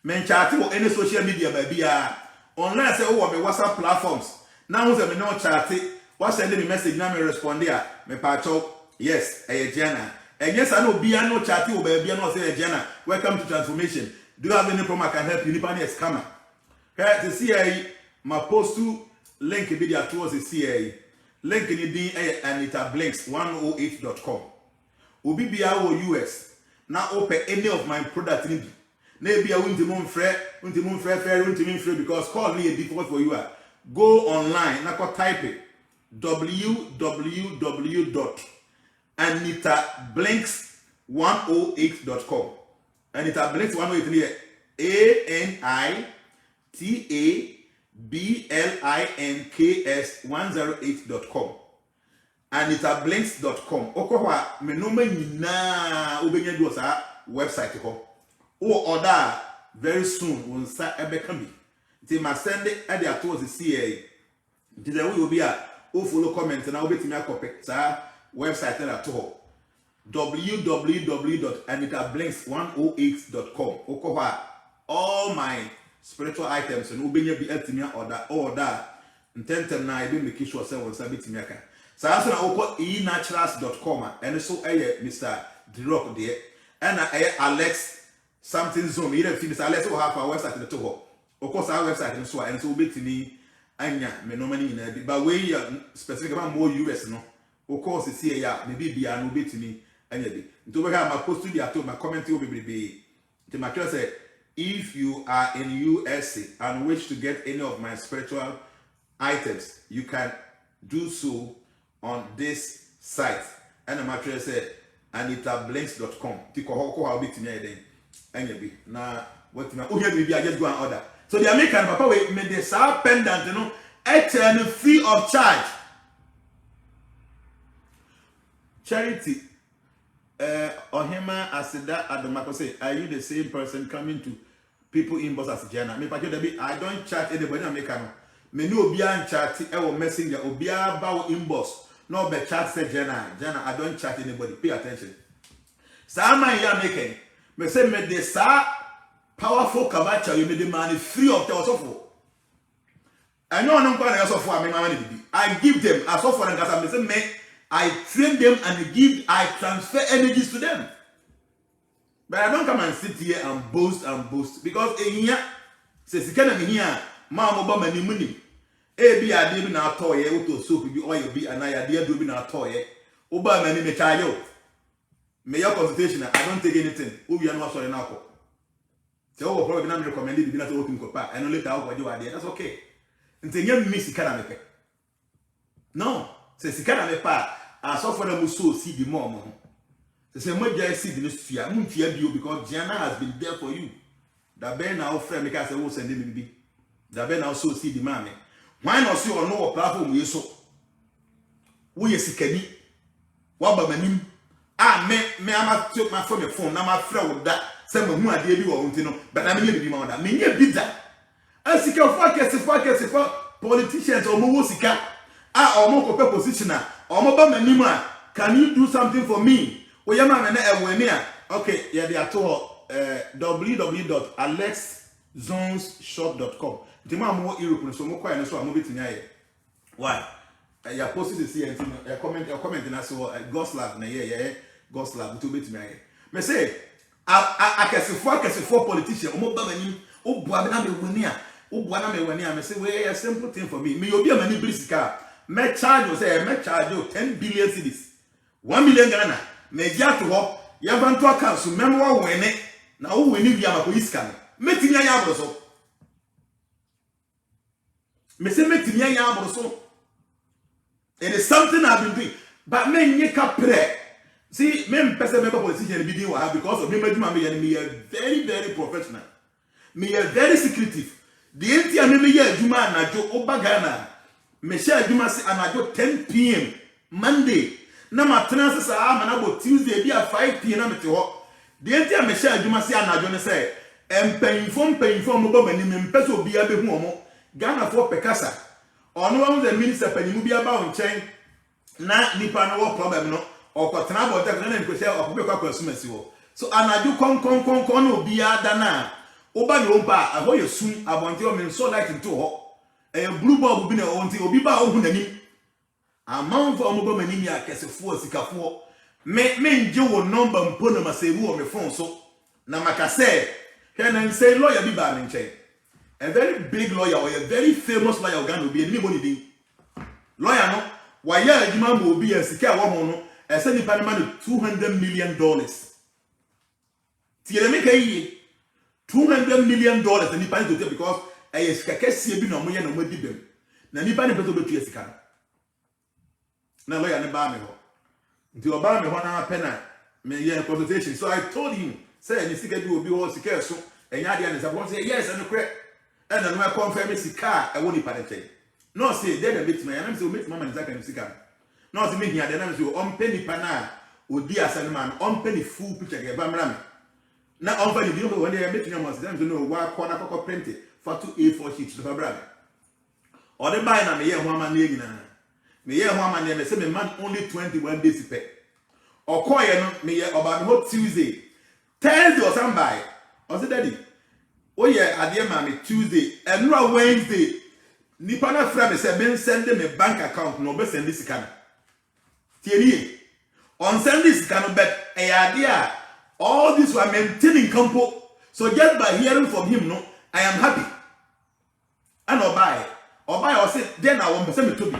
Men chat on any social media ba bia. Unless say o me WhatsApp platforms. Now we say me no chat. What send me message na me respond there. Me pacho yes, JNANA. And yes, I know be no chat o ba bia no say JNANA. Welcome to transformation. Do you have any problem I can help you? Nipa na scammer. Okay, to see my post to link video towards the CIA. Link in the and it blinks 108.com. Obi bia wo US. Now open any of my product in. Maybe I won't even free because call me a difficult for you. Go online, now type it www.anitablinks108.com. Anita Blinks 108 ANITABLINKS108.com. ANITABLINKS.com. Okowa me no nyina obenya do sa website ko. O order very soon won sa ebeka bi. Ti ma send e dey ato the CA. Ti the we obi a o follow comment na obetimi akopek sa website na to www.anitablinks108.com. Okowa all my spiritual items and ubenya bi atimi order intentem na ibe make sure say won sa betimi aka. So also na oko inaturals.com and so Mr. Drock there and Alex something zone. You feel Alex will have our website to ho. Of course our website and so betini anya me no money in but we specific about more US no. Of course it's here maybe be no betini anya bi. Nto we have my post to the my comment will be the material say if you are in USA and wish to get any of my spiritual items, you can do so on this site. And the material said anitablinks.com. Tiko hoko how bit me then. Anyabi. Na what na I just go and order. So the American papa we made the sa pendant no eternal free of charge. Charity. Ohima Asida Adomako say, are you the same person coming to people inbox as JNANA? Me pacho I don't chat anybody American. Me no obi an chat e wo messenger obi aba wo inbox. No be chat say JNANA, I don't chat anybody. Pay attention. Sa man ya making. Me say me the sa powerful kabacha you me the money free of the osofo. I know no kwa na osofo me money bibi. I give them asofo na kasa me say me I train them and I transfer energies to them. But I don't come and sit here and boast because here say sikana me here ma mo ba mani muni. E bi ade bi na atoye auto soap bi oil bi anaya de do bi na atoye. Oba mani me chayo. Me your consultation I don't take anything. Obi anu sorry na akọ. Say o probably na me recommend bi na to open kopa and later I go do ade. That's okay. Ntenye mi sikana me pe. No, say sikana me pa asofo na muso seed more mo. Say mo jai seed no fia, mo fia bio because JNANA has been there for you. That be na offer me ka say wo send me bi. That be na so seed man me. Why not see on no platform we so. Wo ye sikani Waba manim. Me ama take my phone na ma frɛ wo da sɛ me hu ade bi wo nti no but na me nye bi ma wo da me nye bi da asika for politicians omo wo sika omo ko pe position omo ba manim can you do something for me o yema me na enwani okay yeah they are to www.alexzonsshop.com nti ma mo Europe so mo kwai no so mo betinya ye why ya post this here nti ya comment na so goslab na ye goslab to betinya ye me say akesifo politician omo ba manim o bua na me wani me say we a simple thing for me obi amani brisika me charge you say me charge you 10 billion cedis 1 million Ghana me dia to ho ya bantu account so memo wene na wo weni bia mako iska me tinya ya abro so me say me tinya ya abro so it is something I've been doing but me nyeka pre see me person member politician be doing what because of me maduma me very very professional me very secretive the entire me aduma anajo obagana me share aduma si anajo 10 p.m. Monday na matena se sa ama na bo Tuesday bi a 5 p.m. na mete ho the entire me share aduma si anajo ne say empanyfo mo ba mani me mpese obi abehu omo Ghana for pekasa ono wa the minister panimu bi aba on chen na nipa no wo problem no okotena bo tek na nkwese okobekwa kwasumasi wo so anajo kon no obi ada na oba no mpa aho ye sum abonte o men so like into ho blue bulb bi na onti obi ba ohu nanim amount for omo ba manim ya kesefo sikafo me nje wo number mpo na maseru o me phone so na makase can say lawyer bi ba me nche a very big lawyer or a very famous lawyer Uganda obi eni boni din lawyer no wa ya adwuma mo obi asika wo ho no ese ni pa na $200 million tiere me kai $200 million and nipa to take because I skakesi bi na omoye na omadi bem na nipa ne peto betu asika na lawyer ne ba me ho nti oba me ho na pena me ye consultation so I told him say ni sika bi obi ho sika so enya dia ne say yes and correct and no confirm sika e woni pa de no say dey the bit me na say o meet mama ni sika ni sika no say me hia de na say o mpeni pa na odi asane man o mpeni full picture ge ba mra me na on va dire when they make them them to know wa corner koko print for 2 A4 sheets for brother or the buy na me ye ho ama na nyina me ye ho ama na me say me man only 21 days pay or koye no me ye oba me ho Tuesday Thursday or somebody or say daddy oh yeah ade ma me Tuesday and no Wednesday nipa na fra me say me send me bank account no be send this can tieni on send this can bet e ade a all this were maintaining campo. So just by hearing from him, no, I am happy. And Obai or say, then I want to send me to be.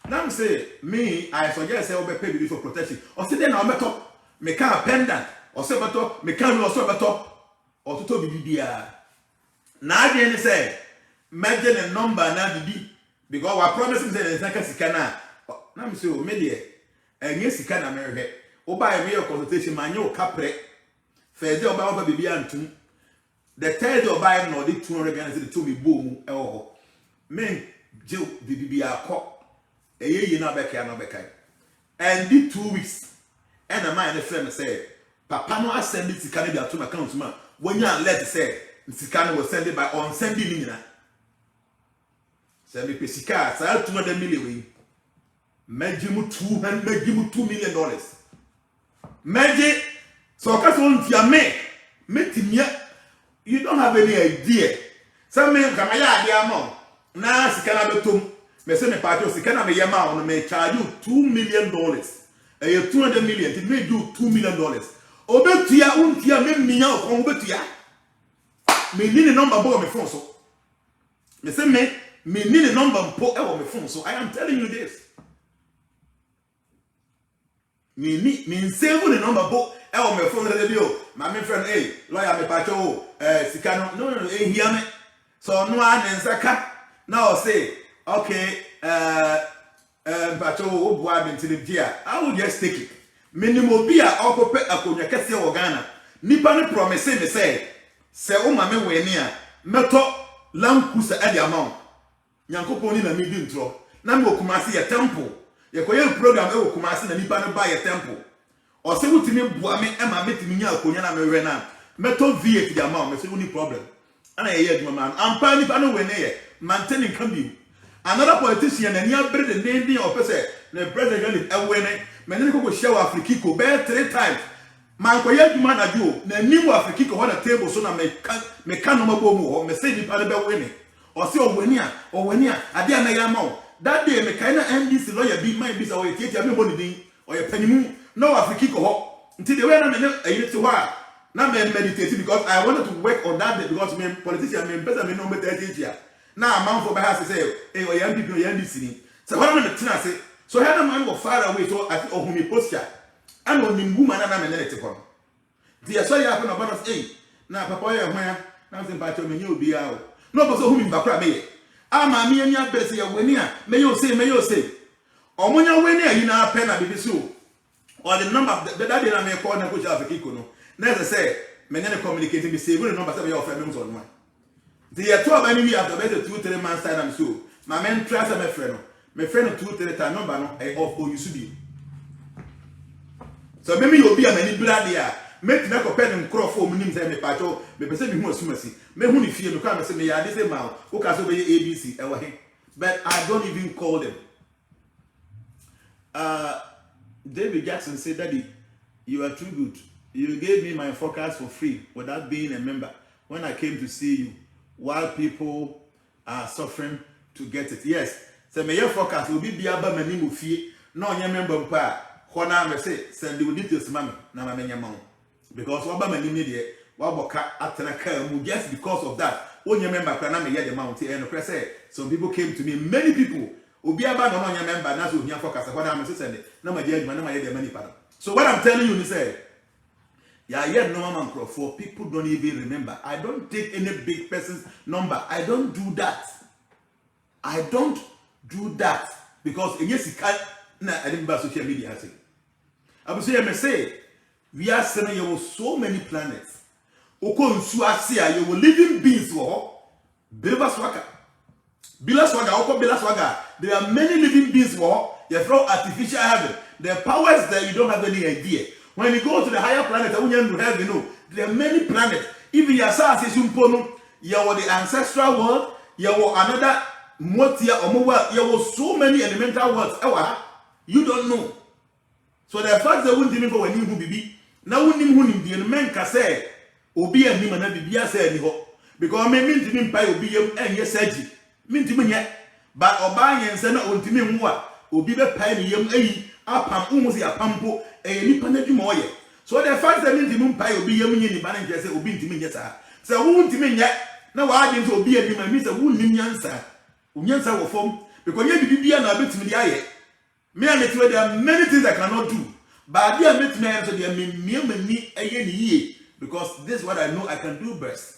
Now say, me, I suggest I will pay for protection. Or say, then I'll make up, make a pendant, or say, but make a also top, or to be BBR. Now, then say, imagine a number now, because we're promising that it's like a sicana. Now, say, media, and yes, he can America. Obai real consultation, man, you capre. Thursday oba oba bibi antum the Thursday oba no the 200 Ghana cedi to me boom eho men je bibi akọ eyeye na beka na beka and the 2 weeks and a man friend say papa no asend it sika na bi atum account ma wonya let say sika na was send by on sending ni na say me pesika sa 200 million we majimu $2 million maji. So you don't have any idea. Some men come here, now sikana betum. Me say me party sikana me yama on me charge you $2 million. A 200 million. It may do $2 million. Obetia untia me minya o obetia. Me need the number bo me phone so. Me say me need the number po e me phone so. I am telling you this. Me save the number bo e me phone the bio. My friend, hey, lawyer me pacho sikano. No, hear me. So no one nsaka. Now say, okay, pacho obwa binti dia. I will just take it. Minimum be a okope akonya kese wo Ghana. Nipa ne promise me say o ma me we ni a meto lankusa e dia amount. Nyankopon ni na me di ntro. Na me okumase ye temple. ye koye program e wo Kumasi na nipa no ba ye temple o se wutimi bua me e ma metimi nya akonya na me we na meto V8 dia ma me se woni problem ana ye ye adwuma man ampa nipa no we ne ye maintaining can be another politician na nia bre de name o pese na president e we ne me ne ko go share Afrikiko be 3 times man koye adwuma na jo na nim Afrikiko ho na table so na me ka no mabo mu ho me se nipa no be we ne o se o weni a ade na ya ma that day me kind of NDC lawyer be my be so tie me boni din o ye panimu no Afrikiko ho nti the way na me e to ha na me meditate because I wanted to work on that day because me politician me person me no me tete here na man for be has say eh o yan people yan NDC ni so when na me tina say so here na man go far away so at ohumi posture and on nimbu man na me na te ko the so ya happen about us eh na papa ya hwan na say pa cho me nye obi a no bo so ohumi bakra me ama me anya bese ya weni a me yo say omonya weni a yi na pen na bibi so or the number that day na me call na go Afrikiko no na say me ne communicating be say we number say your friend me on one the year 2 about we after better 2-3 months time am so my men trust my friend 2-3 time number no e of o yusu bi so me obi a mani bra dia make na ko pen nkrofo mu nim say me pacho me pese bi hu asumasi me hu ni fie me kwa me say me ya dey say ma o ka so be ABC e wa he but I don't even call them. David Jackson said, Daddy, you are too good. You gave me my forecast for free without being a member when I came to see you, while people are suffering to get it. Yes, so my forecast will be aba mani mu fie no nya member mpa ho na me say send the details mama na ma menya mawo because waba mani ni de waboka atena ka mu just because of that onya member kwa na me ye the mount and no say some people came to me, many people obi aba no nya member na so ohia forecast ho na me say send na ma je adwuma na ma ye the money pa. So what I'm telling you is say yeah, no man for people don't even remember. I don't take any big person's number. I don't do that. I don't do that because yes, I didn't buy social media. I will say, we are saying you have so many planets. Oko nsuasia you will living beings wo Bila swaga. There are many living beings wo you throw artificial heaven. The powers that you don't have any idea. When you go to the higher planet, you know, there are many planets. Even your stars is you are the ancestral world, you are another motia or more, you are so many elemental worlds. You don't know. So the fact that won't even go when you be now when you the men can say, Obi and him and be say because I mean to me by Obi and yes, Edgy. Mean to me yet, but Obama and Senna on to me what Obi the pine yum apam umuzi apampo nipa na dwuma oye so the fact that ntimi mpa obi yam nyi ni ba na nje say obi ntimi nye saa say wo ntimi nye na wa ade nso obi anim mi say wo nim nyansa wo fom because ye bibia na betimi dia ye me and it there are many things I cannot do but dia betimi am so dia me mani eye ni yie because this is what I know I can do best.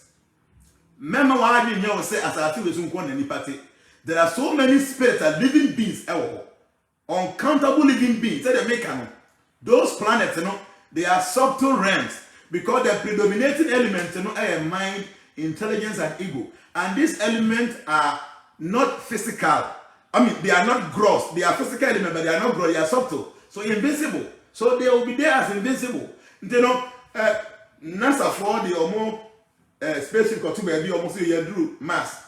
Mema wa ade nye wo say asati we so nko na nipa te there are so many spirits and living beings uncountable living beings. Say they make those planets, they are subtle realms because the predominating elements, are mind, intelligence, and ego. And these elements are not physical. I mean, they are not gross. They are physical elements, but they are not gross. They are subtle, so invisible. So they will be there as invisible. NASA for the spaceship got to be almost a year through mass.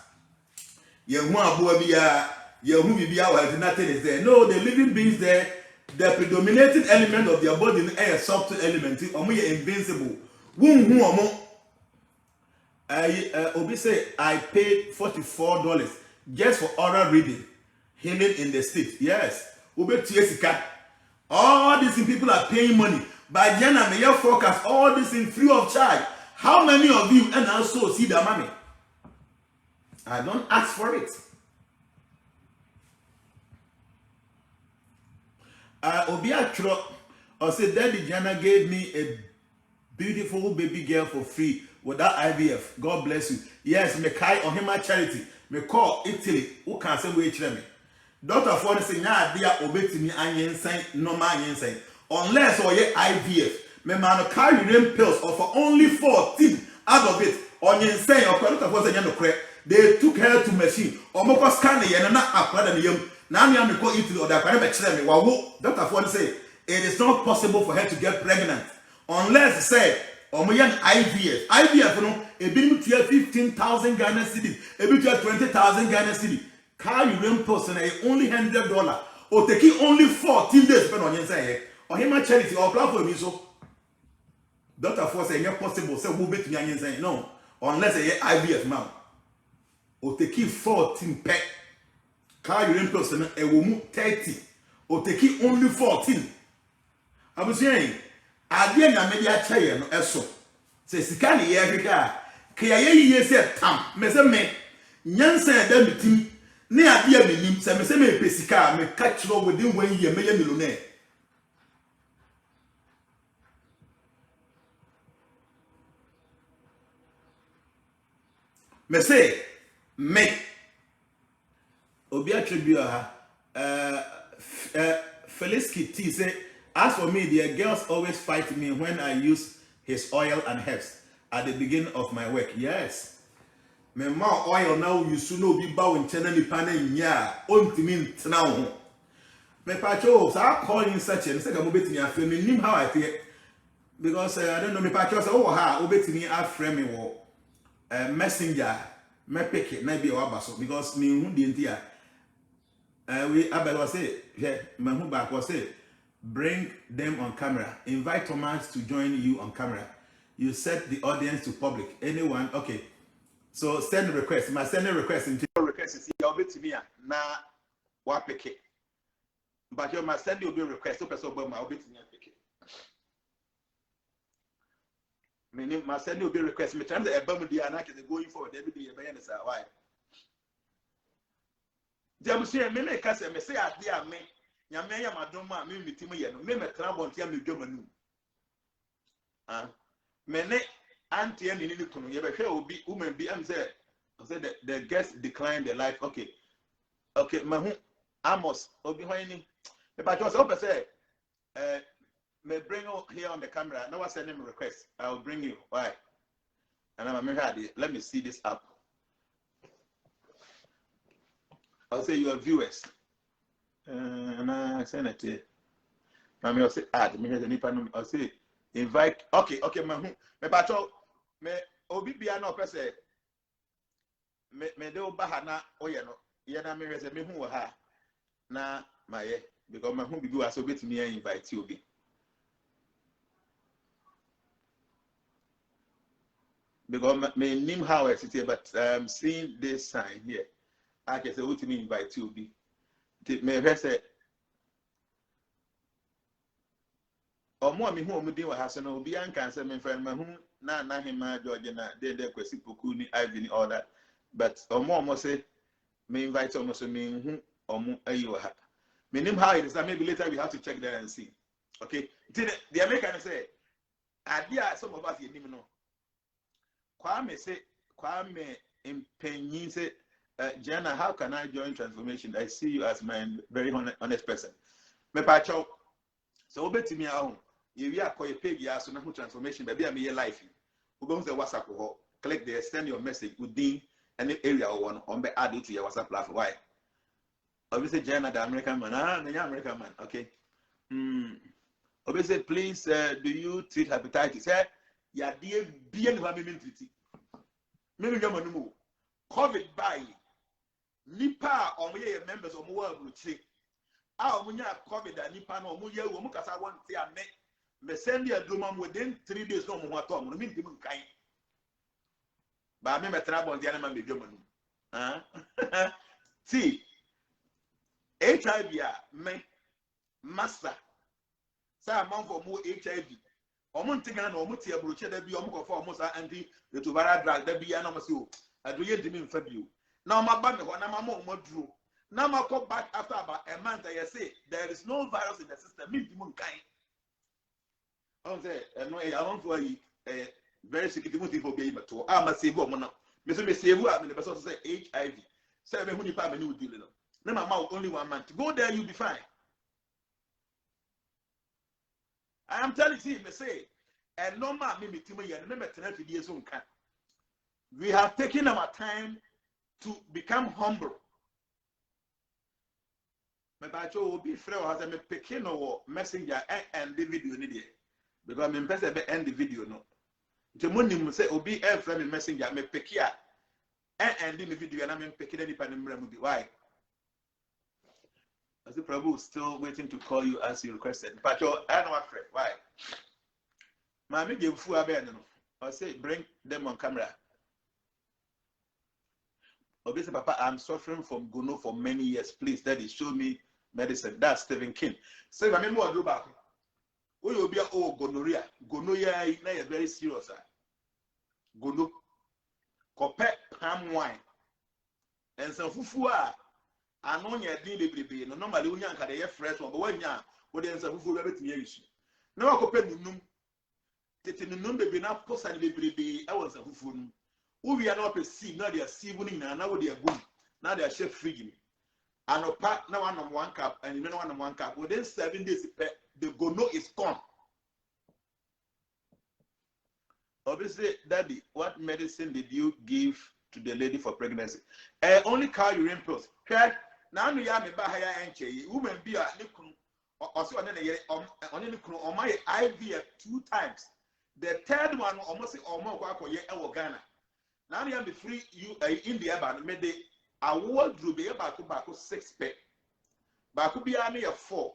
Nothing is there. No, the living beings there, the predominating element of their body is a subtle element. Invincible. Obi say I paid $44 just for oral reading, healing in the state. Yes, Obi Tiesika. All these people are paying money. By JNANA, may you forecast all this in free of charge. How many of you and also see the money? I don't ask for it. Obiatro or said Daddy JNANA gave me a beautiful baby girl for free without IVF. God bless you. Yes, me kai on him charity. Me call Italy. Who can say we me? Doctor for say na dia obeti me anyensan normal anyensan. Unless or ye IVF. Me man carry urine pills or for only 14 out of it. Onyensan or doctor for say no correct. They took her to machine. Or moko scan the na akwada the yam. Now me am go Italy or that can be tell me wawo. Doctor for say it is not possible for her to get pregnant unless say omoyan IVF no e bi mu tia 15,000 Ghana cedis, e bi tia 20,000 Ghana cedis. Car urine post na only $100 or take only 14 days spend on say or him charity or platform so. Doctor for say not possible say who bet me anya say no unless a IVF man or take 14 pet car urine post na e wo mu 30 or take only 14. I was saying ade na me dia chaye no eso say sika ne ye hweka ka ye say tam me say me nyansa da mitim ne ade a menim say me say me pesika me catch no within 1 year me ye millionaire. Me say me obi attribute Felix Kitty say as for me the girls always fight me when I use his oil and herbs at the beginning of my work. Yes. Me ma oil now you should know be bow in channel ni pana nya ontimi ntena ho. Me pacho so I call in such and say ga mo betimi afre me nim how I think because I don't know me pacho say oh ha obetimi afre me wo messenger me pick it na be wa baso because me hu de ntia we abelo say yeah me hu back was say bring them on camera, invite Thomas to join you on camera, you set the audience to public, anyone. Okay, so send a request. My send a request into your request is your bit to me na wa pick it, but you must send you a request so person my bit to me pick it. Me must send you a request. Me time the album the anake they going forward every day by any say why dem say me make say me say ade me nyame ya madoma me mitim ye no me metra bontia me dwamanu me ne antie ni ni kunu ye be hwe obi woman bi am say the guest declined the life. Okay mahu Amos obi hwan ni me pa just hope say me bring you here on the camera now. I send him a request, I will bring you. Why? And I'm ready. Let me see this up. I'll say your viewers. And I send it to I'll say add me the nipa. I'll say invite. Okay, me pacho me obi bia no pese me de oba ha na oye no ye na me rese me hu wo ha na maye because me hu bibi wa so betimi invite you obi because me name how I sit here, but seeing this sign here I can say what me invite you obi me rese omo me hu omo din wa ha so no obi anka say me friend me hu na hima George na de kwesi poku ni Ivy ni all that, but omo say me invite omo so me hu omo ayi wa ha me name how it is that maybe later we have to check there and see. Okay, the American say idea some of us ye nim no Kwame say Kwame impenyin say JNANA, how can I join transformation? I see you as my very honest person. Me pacho so obetimi ahun ye wi akoye page ya so na hu transformation baby am ye life we go say WhatsApp ho click there, send your message within any area or one on be add it to your WhatsApp platform. Why obviously JNANA the American man the American man. Okay obviously please do you treat hepatitis? Say ya die bien va me treat me no mu COVID by nipa omoye members omo wa abrochi omunya COVID and nipa no omuye wo mu kasa won ti ame me send ya doma within 3 days no mo ato no me ntim nkan ba me metra bon dia na ma me dwamanu see HIV me master sa man for mo HIV omo ntiga na omo ti abrochi da bi omo ko for omo sa anti retroviral drug da bi ya na mo se o adoye ndimi mfa bi o na ma ba me ho na ma mo duro na ma come back after about a month. I say there is no virus in the system. Me ndimi nkan on say no I want for you very security mo ti for be to ma save o mo na me so me save o me the person say HIV say me hu ni pa me ni deal no na ma only 1 month go there you be fine. I am telling you me say and normal me timo ye me metena fidie so nkan. We have taken our time to become humble. me ba cho obi frɛ o ha sɛ me peke no wɔ messenger and the video ni deɛ because me mpɛ sɛ be end the video no nti mo nim sɛ obi frɛ me messenger me peke a and the video na me peke na nipa ne mra mu bi why I say Prabhu still waiting to call you as you requested but yo I know what friend why Mami gave fu abɛn no I say bring them on camera obviously papa I'm suffering from gono for many years please daddy show me medicine that's Stephen King say mami mo do back we you be gonorrhea gonorrhea na very serious gono kope palm wine and some fufu ano nya din bebrebe no normally wonya nka dey fresh one but wonya wo dey some fufu betimi ayisu na wakope nunum tete nunum bebe na posa ne bebrebe e won some fufu no wo wi na opesi na dey sieve ni na wo dey agum na dey chef fridge anopa na wanom 1 cup and you know wanom 1 cup within 7 days the gono is gone. Obviously, Daddy, what medicine did you give to the lady for pregnancy? Only cow urine pills. Okay? Now you have me buy enche. Women be a nikun also on my IVF 2 times. The third one almost more Ghana. Now you have me free you India ban made the award drew be about 6 pay. Baku be a 4.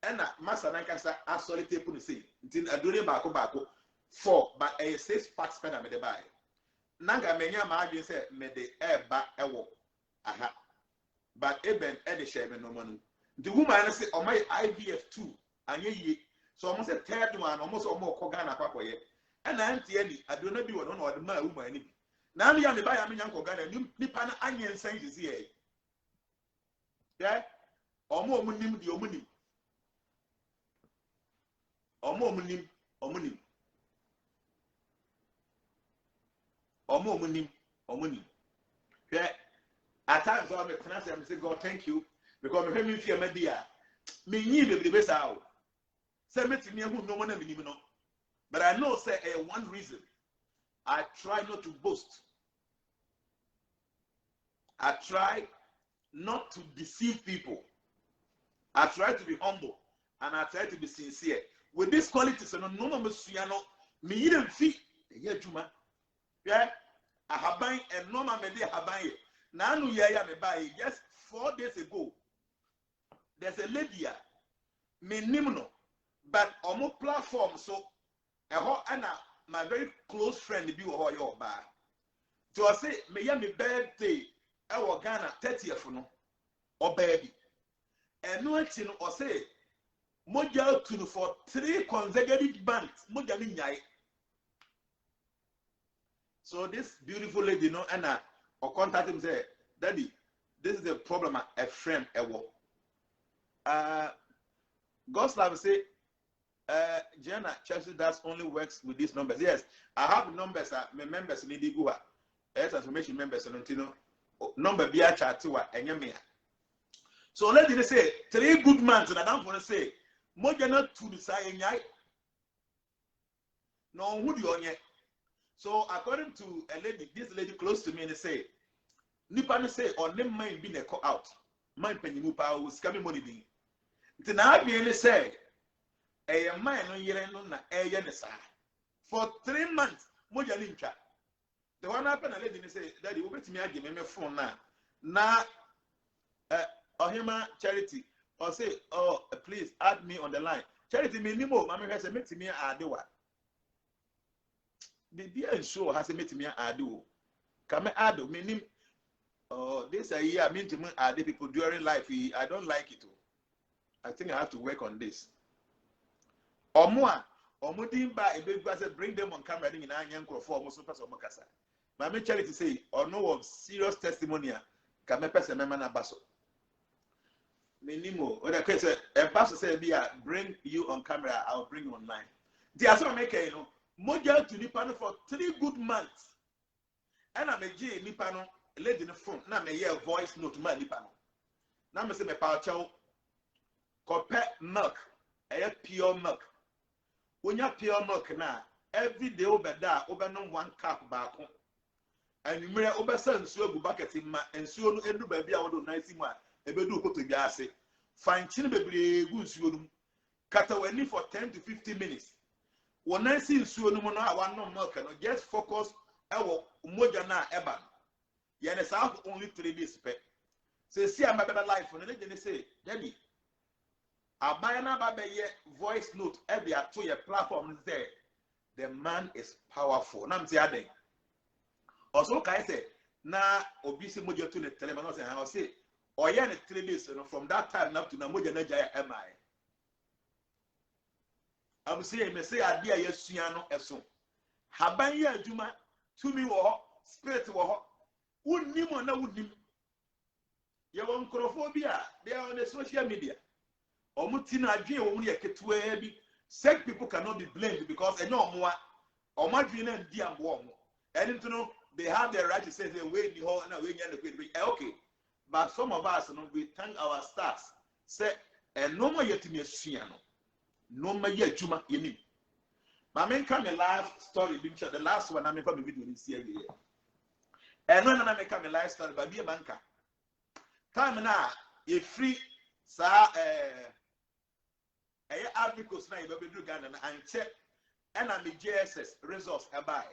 And Master Nankasa actually tape on say. Until I do the baku 4, but a 6 pack spender me the buy. Nanga menya margin say me the air back ewo. Aha. But even any shame no money. The woman say on my IVF 2 and ye so almost a third one almost more Kogana Papa ye. And auntie any I do not be one or the my woman. Now me am buy am yan Kogana nipana onion sense here. Yeah? Omo munim di omuni. Omo munim omuni. Omuni. Yeah. At times I may say, God, thank you. Because me fear media. Me need the best out. Say me to me who no one ever even know. But I know say one reason. I try not to boast. I try not to deceive people. I try to be humble and I try to be sincere. With these qualities, no me even feel yeah, Juma. Yeah, I have been and no man may have been. Now, me buy just 4 days ago. There's a lady here, me nimno, but on my platform, so my very close friend be with your bar. So I say, me birthday, our Ghana 30th no, or baby. And no one or say, Moja to for 3 consecutive months, Moja Ninyai. So this beautiful lady, you know, Anna, or contact him say, Daddy, this is the problem a friend ever. God's love say, JNANA Chelsea does only works with these numbers. Yes, I have numbers. My members need to go. Transformation members, and you know, number be a chat to and me. So let me say 3 good months, and I don't want to say, Mojana to the side, no, who do you? So according to a lady, this lady close to me, they say, Nipan say, or name mine being a call out. My penny mupa was coming money being. Then I really say, a man no year no a yenesa. For 3 months, Moja Lincha. The one happened a lady say, Daddy, over to me, I give me a phone now. Now, Ohima Charity, or say, oh, please add me on the line. Charity, me nimo, Mamma has a meet me at the one. The dear show has a meet me at do. Come add me name. Oh, this a year I mean to me add people during life. I don't like it. I think I have to work on this. Or more, or mudim by a baby bring them on camera in an young for almost pass on Mocassa. My Charity say, or no of serious testimony. Come a person, Mamma Basso. Minimo, or the case a pastor said, bring you on camera, I'll bring you online. The Asma maker, you know. Moja to Nipano for 3 good months. And I'm a J Nipano, lady in the phone. Now I hear voice note to my Nipano. Now I say my power chow. Compare milk, a pure milk. When you pure milk now, every day over there, over no 1 cup back home. And you may over send so go back at him and so no baby out of nice one. A bedu go to Yase. Fine chin bebre gu nsuo no kata wani for 10 to 50 minutes. When I see nsuo no no awan no milk no just focus ewo moja na eba. Yene sa only 3 days pe. Say see am better life no dey say Debbie abaya na ba be voice note e be ato your platform there. The man is powerful. Na mti aden. Also kai say na obi se moja to the teleman say I say oye ne 3 days from that time up to na moja na jaya MI. I'm saying me say ade a yesua no eso. Haban ye adwuma tumi wo ho, spirit wo ho. Unnim na wunim. Ye won krofobia they are on the social media. Omuti na adwen wo mu ye ketewa bi. Sick people cannot be blamed because enyo omoa omadwen na ndi ambo omo. And you know they have the right to say they way the whole na we nya the okay. But some of us no we thank our stars. Say no more yetimi asua no. No more yet juma yenim. My main come a live story the last one I make from video this year. And when I make a live story but be a banker. Time now you free sa advocates na you be do Ghana and check and I'm the JSS results buy.